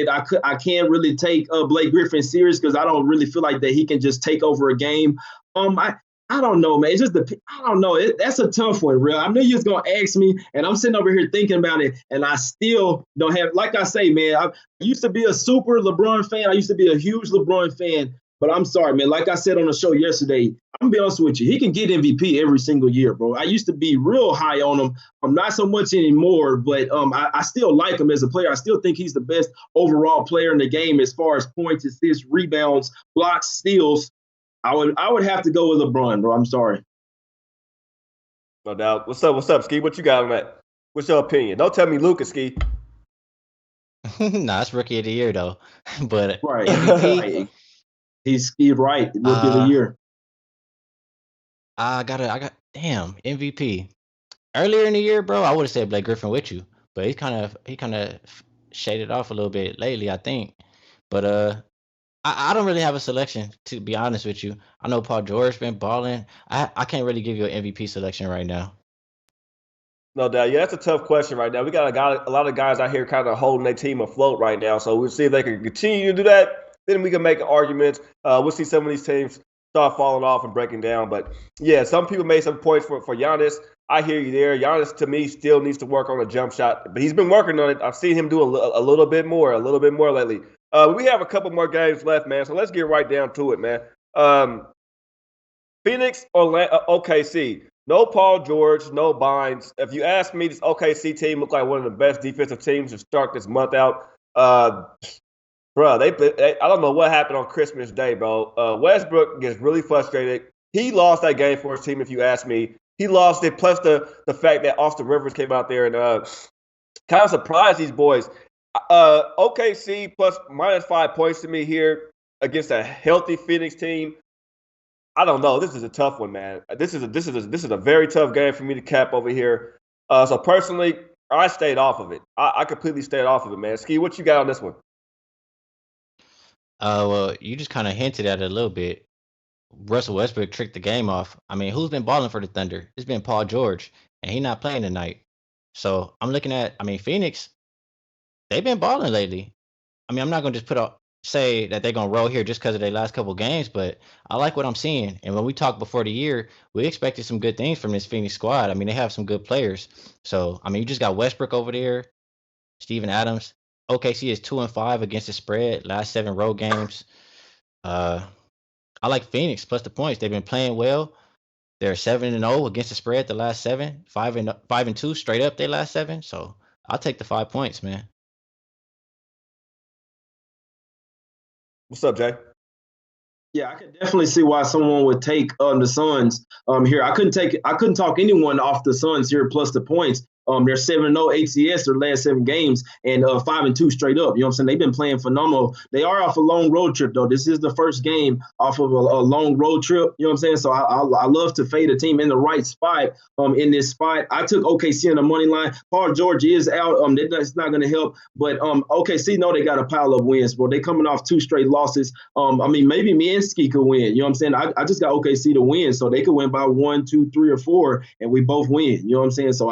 I can't really take Blake Griffin serious, because I don't really feel like that he can just take over a game. I I don't know, man. It's just I don't know. That's a tough one, real. I knew you was gonna ask me, and I'm sitting over here thinking about it, and I still don't have. Like I say, man, I used to be a super LeBron fan. I used to be a huge LeBron fan, but I'm sorry, man. Like I said on the show yesterday, I'm gonna be honest with you. He can get MVP every single year, bro. I used to be real high on him. I'm not so much anymore, but I still like him as a player. I still think he's the best overall player in the game as far as points, assists, rebounds, blocks, steals. I would have to go with LeBron, bro. I'm sorry. No doubt. What's up, Skee? What you got on that? What's your opinion? Don't tell me Lucas, Skee. Nah, it's rookie of the year though. But Right. MVP, He's skied right. Rookie of the year. I got damn MVP. Earlier in the year, bro, I would have said Blake Griffin with you, but he kind of shaded off a little bit lately, I think. But I don't really have a selection, to be honest with you. I know Paul George been balling. I can't really give you an MVP selection right now. No doubt. Yeah, that's a tough question right now. We got a lot of guys out here kind of holding their team afloat right now. So we'll see if they can continue to do that. Then we can make arguments. We'll see some of these teams start falling off and breaking down. But yeah, some people made some points for Giannis. I hear you there. Giannis, to me, still needs to work on a jump shot, but he's been working on it. I've seen him do a little bit more lately. We have a couple more games left, man. So let's get right down to it, man. Phoenix, OKC. No Paul George, no Bynes. If you ask me, this OKC team looked like one of the best defensive teams to start this month out. Bro, I don't know what happened on Christmas Day, bro. Westbrook gets really frustrated. He lost that game for his team, if you ask me. He lost it, plus the fact that Austin Rivers came out there and kind of surprised these boys. OKC plus -5 points to me here against a healthy Phoenix team. I don't know. This is a tough one, man. This is a very tough game for me to cap over here. So personally, I stayed off of it. I completely stayed off of it, man. Skee, what you got on this one? Well, you just kind of hinted at it a little bit. Russell Westbrook tricked the game off. I mean, who's been balling for the Thunder? It's been Paul George, and he's not playing tonight. So I'm looking at, Phoenix, they've been balling lately. I mean, I'm not gonna just say that they're gonna roll here just because of their last couple games, but I like what I'm seeing. And when we talked before the year, we expected some good things from this Phoenix squad. I mean, they have some good players. So you just got Westbrook over there, Steven Adams. OKC is 2-5 against the spread last 7 road games. I like Phoenix plus the points. They've been playing well. They're 7-0 against the spread the last 7, 5-2 straight up their last 7. So I'll take the 5 points, man. What's up, Jay? Yeah, I can definitely see why someone would take the Suns here. I couldn't talk anyone off the Suns here plus the points. They're 7-0 ATS their last 7 games and 5-2 straight up. You know what I'm saying? They've been playing phenomenal. They are off a long road trip, though. This is the first game off of a long road trip. You know what I'm saying? So I love to fade a team in the right spot in this spot. I took OKC on the money line. Paul George is out. That's not going to help. But OKC know they got a pile of wins, bro. They coming off 2 straight losses. Maybe me and Skee could win. You know what I'm saying? I just got OKC to win, so they could win by 1, 2, 3, or 4, and we both win. You know what I'm saying? So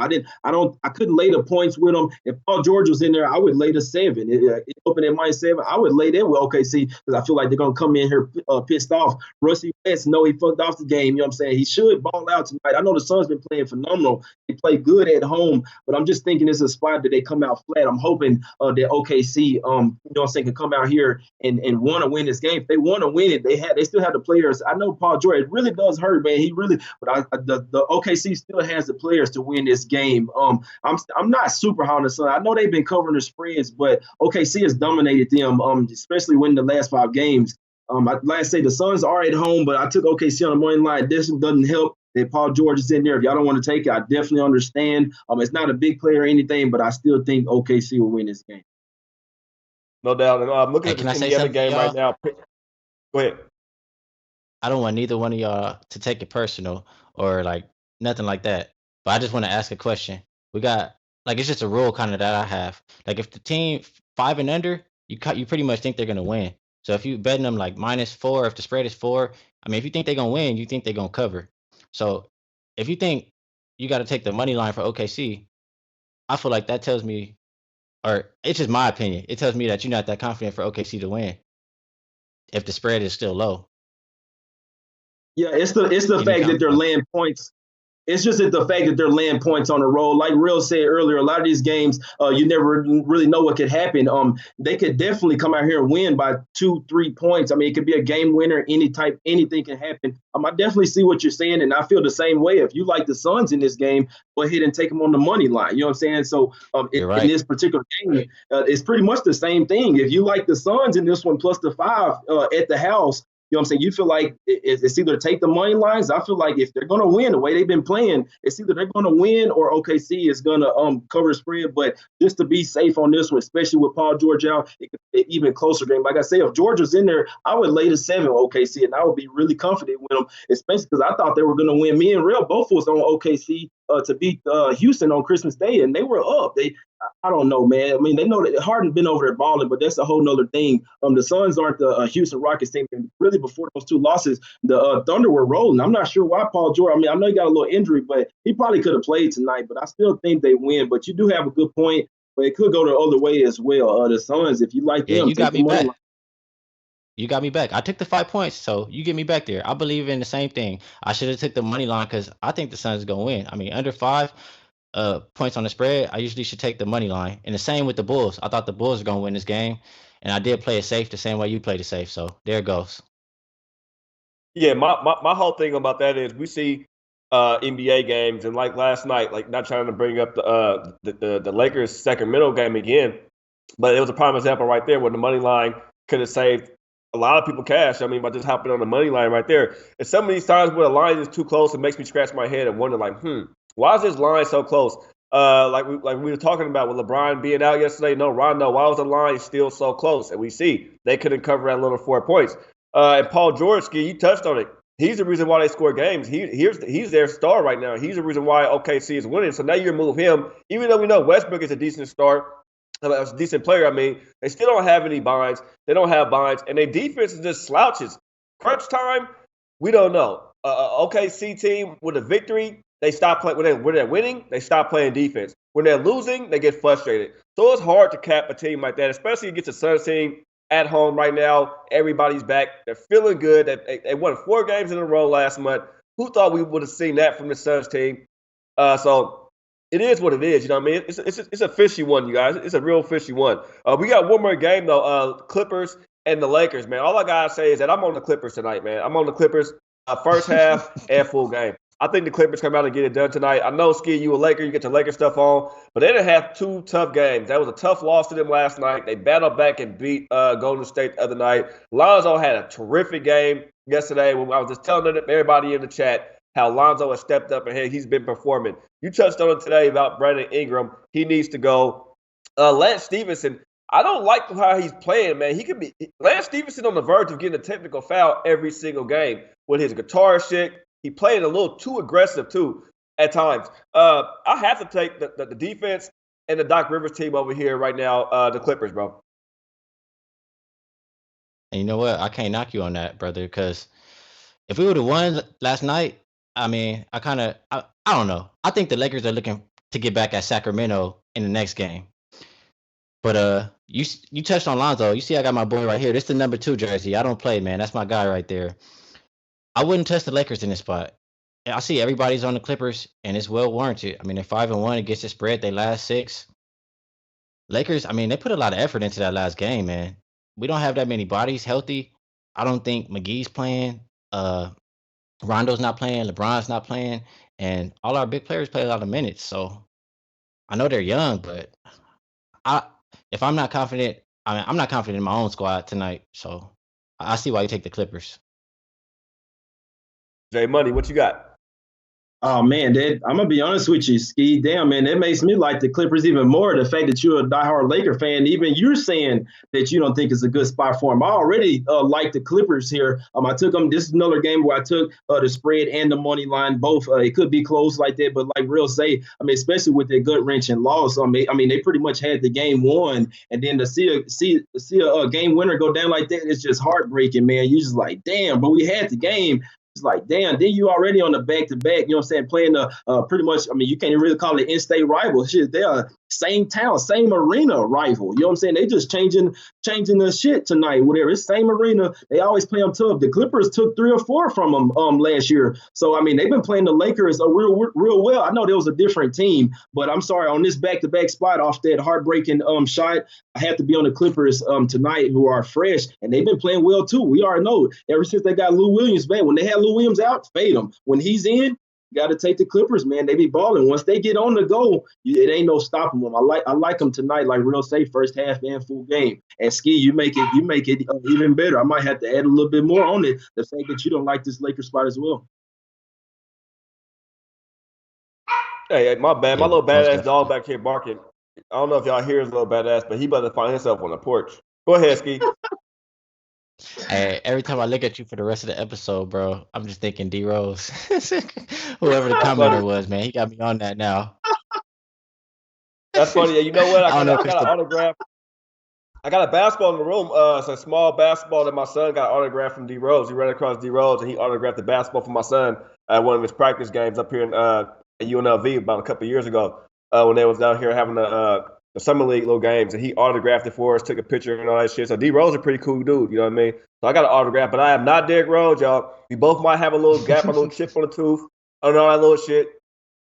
I couldn't lay the points with them. If Paul George was in there, I would lay the 7. It opened at -7. I would lay that with OKC because I feel like they're going to come in here pissed off. Rusty West, know he fucked off the game. You know what I'm saying? He should ball out tonight. I know the Suns been playing phenomenal. They play good at home, but I'm just thinking it's a spot that they come out flat. I'm hoping that OKC, you know what I'm saying, can come out here and want to win this game. If they want to win it, they still have the players. I know Paul George, it really does hurt, man. The OKC still has the players to win this game. I'm not super high on the Suns. I know they've been covering the spreads, but OKC has dominated them, especially winning the last 5 games. Like I say, the Suns are at home, but I took OKC on the money line. This doesn't help that Paul George is in there. If y'all don't want to take it, I definitely understand. It's not a big player or anything, but I still think OKC will win this game. No doubt. And I'm looking at the other game right now. Go ahead. I don't want neither one of y'all to take it personal or like nothing like that. But I just want to ask a question. We got it's just a rule kind of that I have. Like if the team 5 and under, you pretty much think they're gonna win. So if you betting them like -4, if the spread is 4, if you think they're gonna win, you think they're gonna cover. So if you think you got to take the money line for OKC, I feel like that tells me, or it's just my opinion, it tells me that you're not that confident for OKC to win if the spread is still low. Yeah, it's the Any fact that they're counterpoint. laying points. It's just that the fact that they're laying points on the road. Like Real said earlier, a lot of these games, you never really know what could happen. They could definitely come out here and win by 2-3 points. I mean, it could be a game winner, anything can happen. I definitely see what you're saying, and I feel the same way. If you like the Suns in this game, go ahead and take them on the money line. You know what I'm saying? So You're in right. this particular game, it's pretty much the same thing. If you like the Suns in this one plus the 5 at the house, you know what I'm saying? You feel like it's either take the money lines. I feel like if they're going to win the way they've been playing, it's either they're going to win or OKC is going to cover the spread. But just to be safe on this one, especially with Paul George out, it could be an even closer game. Like I say, if George was in there, I would lay the 7 OKC, and I would be really confident with them, especially because I thought they were going to win. Me and Real both was on OKC to beat Houston on Christmas Day, and they were up. I don't know, man. I mean, they know that Harden been over there balling, but that's a whole nother thing. The Suns aren't the Houston Rockets team. And really, before those 2 losses, the Thunder were rolling. I'm not sure why Paul George. I mean, I know he got a little injury, but he probably could have played tonight. But I still think they win. But you do have a good point. But it could go the other way as well. The Suns, if you like Yeah, them, you take got the me money back. line. You got me back. I took the 5 points, so you get me back there. I believe in the same thing. I should have took the money line because I think the Suns is gonna win. I mean, under 5 points on the spread, I usually should take the money line. And the same with the Bulls. I thought the Bulls were gonna win this game, and I did play it safe the same way you played it safe. So there it goes. Yeah, my whole thing about that is we see NBA games, and like last night, like not trying to bring up the Lakers Sacramento game again, but it was a prime example right there where the money line could have saved a lot of people cash. I mean, by just hopping on the money line right there. And some of these times where the line is too close, it makes me scratch my head and wonder, like, why is this line so close? Like we were talking about with LeBron being out yesterday. No, Rondo, why was the line still so close? And we see they couldn't cover that little 4 points. And Paul George, Skee, you touched on it. He's the reason why they score games. He's their star right now. He's the reason why OKC is winning. So now you remove him, even though we know Westbrook is a decent star, a decent player. I mean, they still don't have any binds. They don't have binds, and their defense is just slouches. Crunch time, we don't know. OKC team with a victory, they stop playing. When they're winning, they stop playing defense. When they're losing, they get frustrated. So it's hard to cap a team like that, especially against a Suns team at home right now. Everybody's back. They're feeling good. They won 4 games in a row last month. Who thought we would have seen that from the Suns team? So it is what it is. You know what I mean? It's a fishy one, you guys. It's a real fishy one. We got one more game, though. Clippers and the Lakers, man. All I got to say is that I'm on the Clippers tonight, man. I'm on the Clippers first half and full game. I think the Clippers come out and get it done tonight. I know, Skee, you a Laker. You get your Laker stuff on. But they didn't have 2 tough games. That was a tough loss to them last night. They battled back and beat Golden State the other night. Lonzo had a terrific game yesterday. When I was just telling everybody in the chat how Lonzo has stepped up and he's been performing. You touched on it today about Brandon Ingram. He needs to go. Lance Stevenson, I don't like how he's playing, man. He could be Lance Stevenson on the verge of getting a technical foul every single game with his guitar shit. He played a little too aggressive too at times. I have to take the defense and the Doc Rivers team over here right now, the Clippers, bro. And you know what? I can't knock you on that, brother, because if we would have won last night, I mean, I don't know. I think the Lakers are looking to get back at Sacramento in the next game. But you touched on Lonzo. You see, I got my boy right here. This is the number 2 jersey. I don't play, man. That's my guy right there. I wouldn't touch the Lakers in this spot. I see everybody's on the Clippers, and it's well warranted. I mean, they're 5-1 against the spread. They last 6. Lakers, I mean, they put a lot of effort into that last game, man. We don't have that many bodies healthy. I don't think McGee's playing. Rondo's not playing. LeBron's not playing. And all our big players play a lot of minutes. So I know they're young, but if I'm not confident, I'm not confident in my own squad tonight. So I see why you take the Clippers. Jmoney, what you got? Oh man, I'm gonna be honest with you, Skee. Damn, man, that makes me like the Clippers even more. The fact that you're a diehard Laker fan, even you're saying that you don't think it's a good spot for them. I already like the Clippers here. I took them. This is another game where I took the spread and the money line. Both it could be close like that, but like Real say, I mean, especially with their gut wrenching loss. I mean, they pretty much had the game won, and then to see a game winner go down like that, it's just heartbreaking, man. You just like, damn, but we had the game. It's like, damn, then you already on the back-to-back, you know what I'm saying, playing the pretty much, I mean, you can't even really call it in-state rival. Shit, they are same town, same arena rival. You know what I'm saying? They just changing the shit tonight. Whatever, it's same arena. They always play them tough. The Clippers took 3 or 4 from them last year. So I mean, they've been playing the Lakers real well. I know there was a different team, but I'm sorry, on this back-to-back spot off that heartbreaking shot, I have to be on the Clippers tonight, who are fresh, and they've been playing well too. We already know ever since they got Lou Williams back. When they had Lou Williams out, fade him. When he's in, got to take the Clippers, man. They be balling. Once they get on the go, it ain't no stopping them. I like them tonight, like real safe, first half and full game. And Skee, you make it even better. I might have to add a little bit more on it. The fact that you don't like this Lakers spot as well. Hey, my bad. My little badass dog back here barking. I don't know if y'all hear his little badass, but he better find himself on the porch. Go ahead, Skee. Hey, every time I look at you for the rest of the episode, bro, I'm just thinking D Rose. Whoever the commenter was, man, he got me on that now. That's funny. Yeah, you know what? I got an autograph. I got a basketball in the room. It's a small basketball that my son got autographed from D Rose. He ran across D Rose and he autographed the basketball for my son at one of his practice games up here in at UNLV about a couple of years ago when they was down here having the summer league little games, and he autographed it for us, took a picture and all that shit. So D Rose is a pretty cool dude, you know what I mean? So I got an autograph, but I am not Derrick Rose, y'all. We both might have a little gap, a little chip on the tooth, and all that little shit.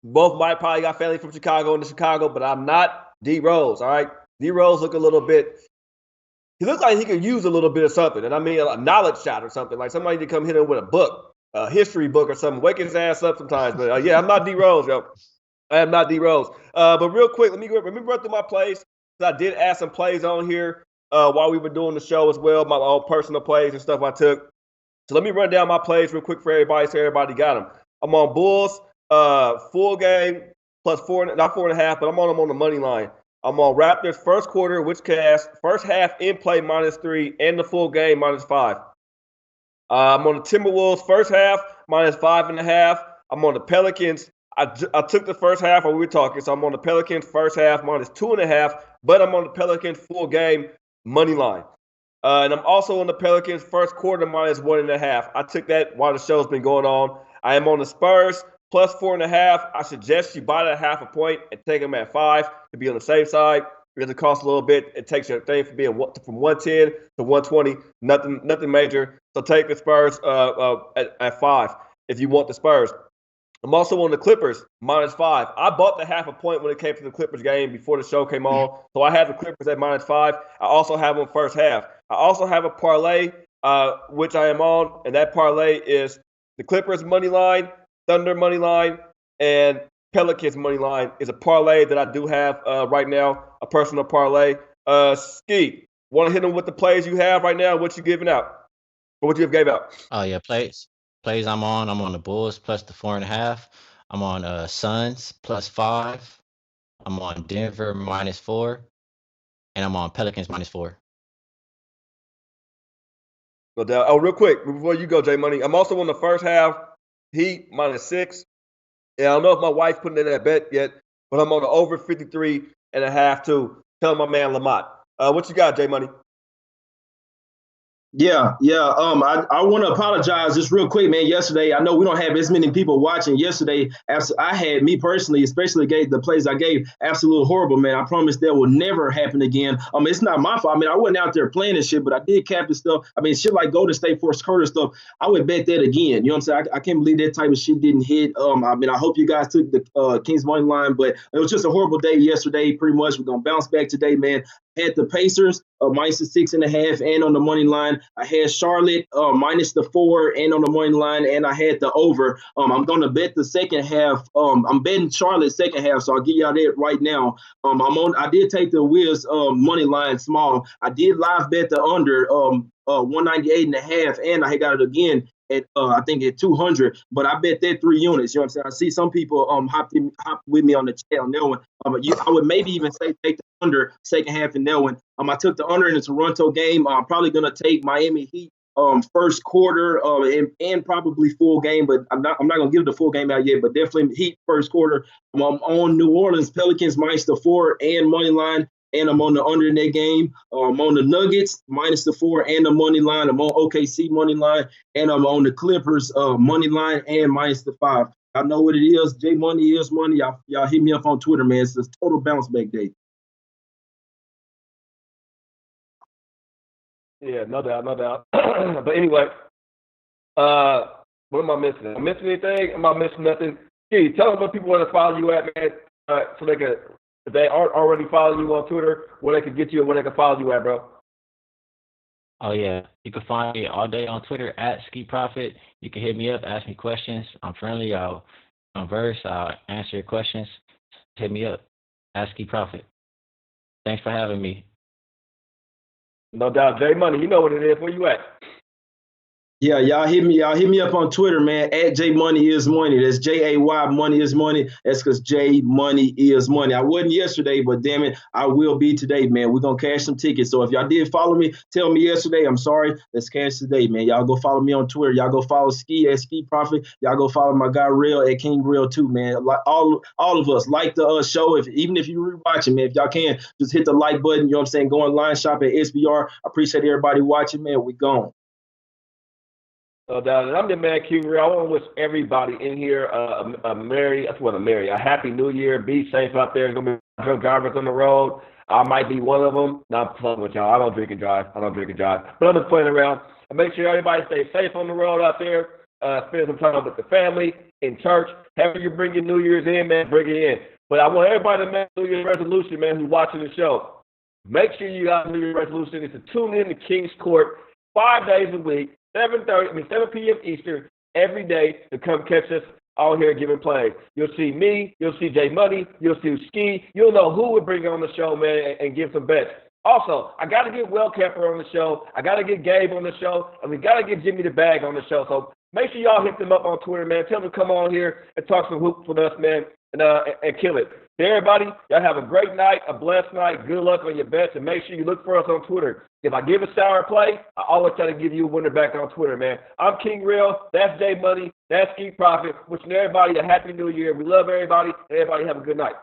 Both might probably got family from Chicago into Chicago, but I'm not D Rose, all right? D Rose look a little bit. He looks like he could use a little bit of something, and I mean a knowledge shot or something, like somebody to come hit him with a book. A history book or something, wake his ass up sometimes. But yeah, I'm not D Rose, yo. I am not D Rose. But real quick, let me run through my plays. I did add some plays on here while we were doing the show as well, my own personal plays and stuff I took. So let me run down my plays real quick for everybody, so everybody got them. I'm on Bulls full game plus not 4.5, but I'm on them on the money line. I'm on Raptors first quarter, which cast first half in play -3 and the full game -5. I'm on the Timberwolves first half -5.5. I'm on the Pelicans. I took the first half while we were talking, so I'm on the Pelicans first half -2.5, but I'm on the Pelicans full game money line. And I'm also on the Pelicans first quarter -1.5. I took that while the show's been going on. I am on the Spurs plus 4.5. I suggest you buy that half a point and take them at 5 to be on the safe side. Because it costs a little bit. It takes your thing from being from 110 to 120. Nothing major. So take the Spurs at 5 if you want the Spurs. I'm also on the Clippers -5. I bought the half a point when it came to the Clippers game before the show came on. So I have the Clippers at -5. I also have them first half. I also have a parlay, which I am on, and that parlay is the Clippers money line, Thunder money line, and Pelicans money line is a parlay that I do have right now, a personal parlay. Skee, want to hit them with the plays you have right now? What you giving out? Or what you have gave out? Oh yeah, plays I'm on the Bulls plus the 4.5. I'm on Suns plus 5. I'm on Denver -4, and I'm on Pelicans -4. No doubt. Oh, real quick before you go, Jmoney, I'm also on the first half Heat -6. Yeah, I don't know if my wife's putting in that bet yet, but I'm on the over 53.5 too. Tell my man Lamont. What you got, Jmoney? Yeah. I want to apologize just real quick, man. Yesterday, I know we don't have as many people watching. Yesterday, I had me personally, especially gave the plays I gave, absolute horrible, man. I promise that will never happen again. It's not my fault. I mean, I wasn't out there playing this shit, but I did cap the stuff. I mean, shit like Golden State first quarter stuff. I would bet that again. You know what I'm saying? I can't believe that type of shit didn't hit. I mean, I hope you guys took the Kings money line, but it was just a horrible day yesterday. Pretty much, we're gonna bounce back today, man. Had the Pacers -6.5 and on the money line. I had Charlotte -4 and on the money line, and I had the over. I'm gonna bet the second half. I'm betting Charlotte second half, so I'll give y'all that right now. I did take the Wiz money line small. I did live bet the under 198.5, and I got it again at I think at 200, but I bet that 3 units. You know what I'm saying? I see some people hop with me on the chat on that one. I would maybe even say take the under second half in that one. I took the under in the Toronto game. I'm probably gonna take Miami Heat first quarter and probably full game, but I'm not gonna give the full game out yet, but definitely Heat first quarter. I'm on New Orleans Pelicans -4 and money line. And I'm on the under in that game. I'm on the Nuggets -4 and the money line. I'm on OKC money line, and I'm on the Clippers money line and -5. I know what it is. Jmoney is money. Y'all hit me up on Twitter, man. It's a total bounce back day. Yeah, no doubt, no doubt. But anyway, what am I missing? Am I missing anything? Am I missing nothing? Skee, tell them what people want to follow you at, man, so they can, if they aren't already following you on Twitter, where they can get you and where they can follow you at, bro. Oh yeah, you can find me all day on Twitter at Skee Prophet. You can hit me up, ask me questions. I'm friendly. I'll converse. I'll answer your questions. Hit me up, at Skee Prophet. Thanks for having me. No doubt. Jmoney, you know what it is. Where you at? Yeah, y'all hit me up on Twitter, man, at Jmoney is money. That's Jay money is money. That's because Jmoney is money. I wasn't yesterday, but damn it, I will be today, man. We're gonna cash some tickets. So if y'all did follow me, tell me yesterday. I'm sorry. Let's cash today, man. Y'all go follow me on Twitter. Y'all go follow Skee at Skee Prophet. Y'all go follow my guy Real at King Real too, man. Like all of us like the show. Even if you're rewatching, man, if y'all can, just hit the like button. You know what I'm saying? Go online, shop at SBR. I appreciate everybody watching, man. We gone. No doubt. And I'm your man, King Real. I want to wish everybody in here a happy new year. Be safe out there. There's going to be drunk drivers on the road. I might be one of them. No, I'm fucking with y'all. I don't drink and drive. But I'm just playing around. And make sure everybody stays safe on the road out there. Spend some time with the family, in church. However you bring your New Year's in, man, bring it in. But I want everybody to make New Year's resolution, man, who's watching the show. Make sure you got a New Year's resolution. It's to tune in to King's Court 5 days a week. 7 p.m. Eastern every day to come catch us out here giving plays. You'll see me, you'll see Jmoney, you'll see Skee. You'll know who would bring on the show, man, and give some bets. Also, I got to get Will Kemper on the show. I got to get Gabe on the show. And we got to get Jimmy the Bag on the show. So make sure y'all hit them up on Twitter, man. Tell them to come on here and talk some hoops with us, man, and kill it. To everybody, y'all have a great night, a blessed night. Good luck on your bets, and make sure you look for us on Twitter. If I give a sour play, I always try to give you a winner back on Twitter, man. I'm King Real. That's Jmoney. That's Skee Prophet. Wishing everybody a happy new year. We love everybody, and everybody have a good night.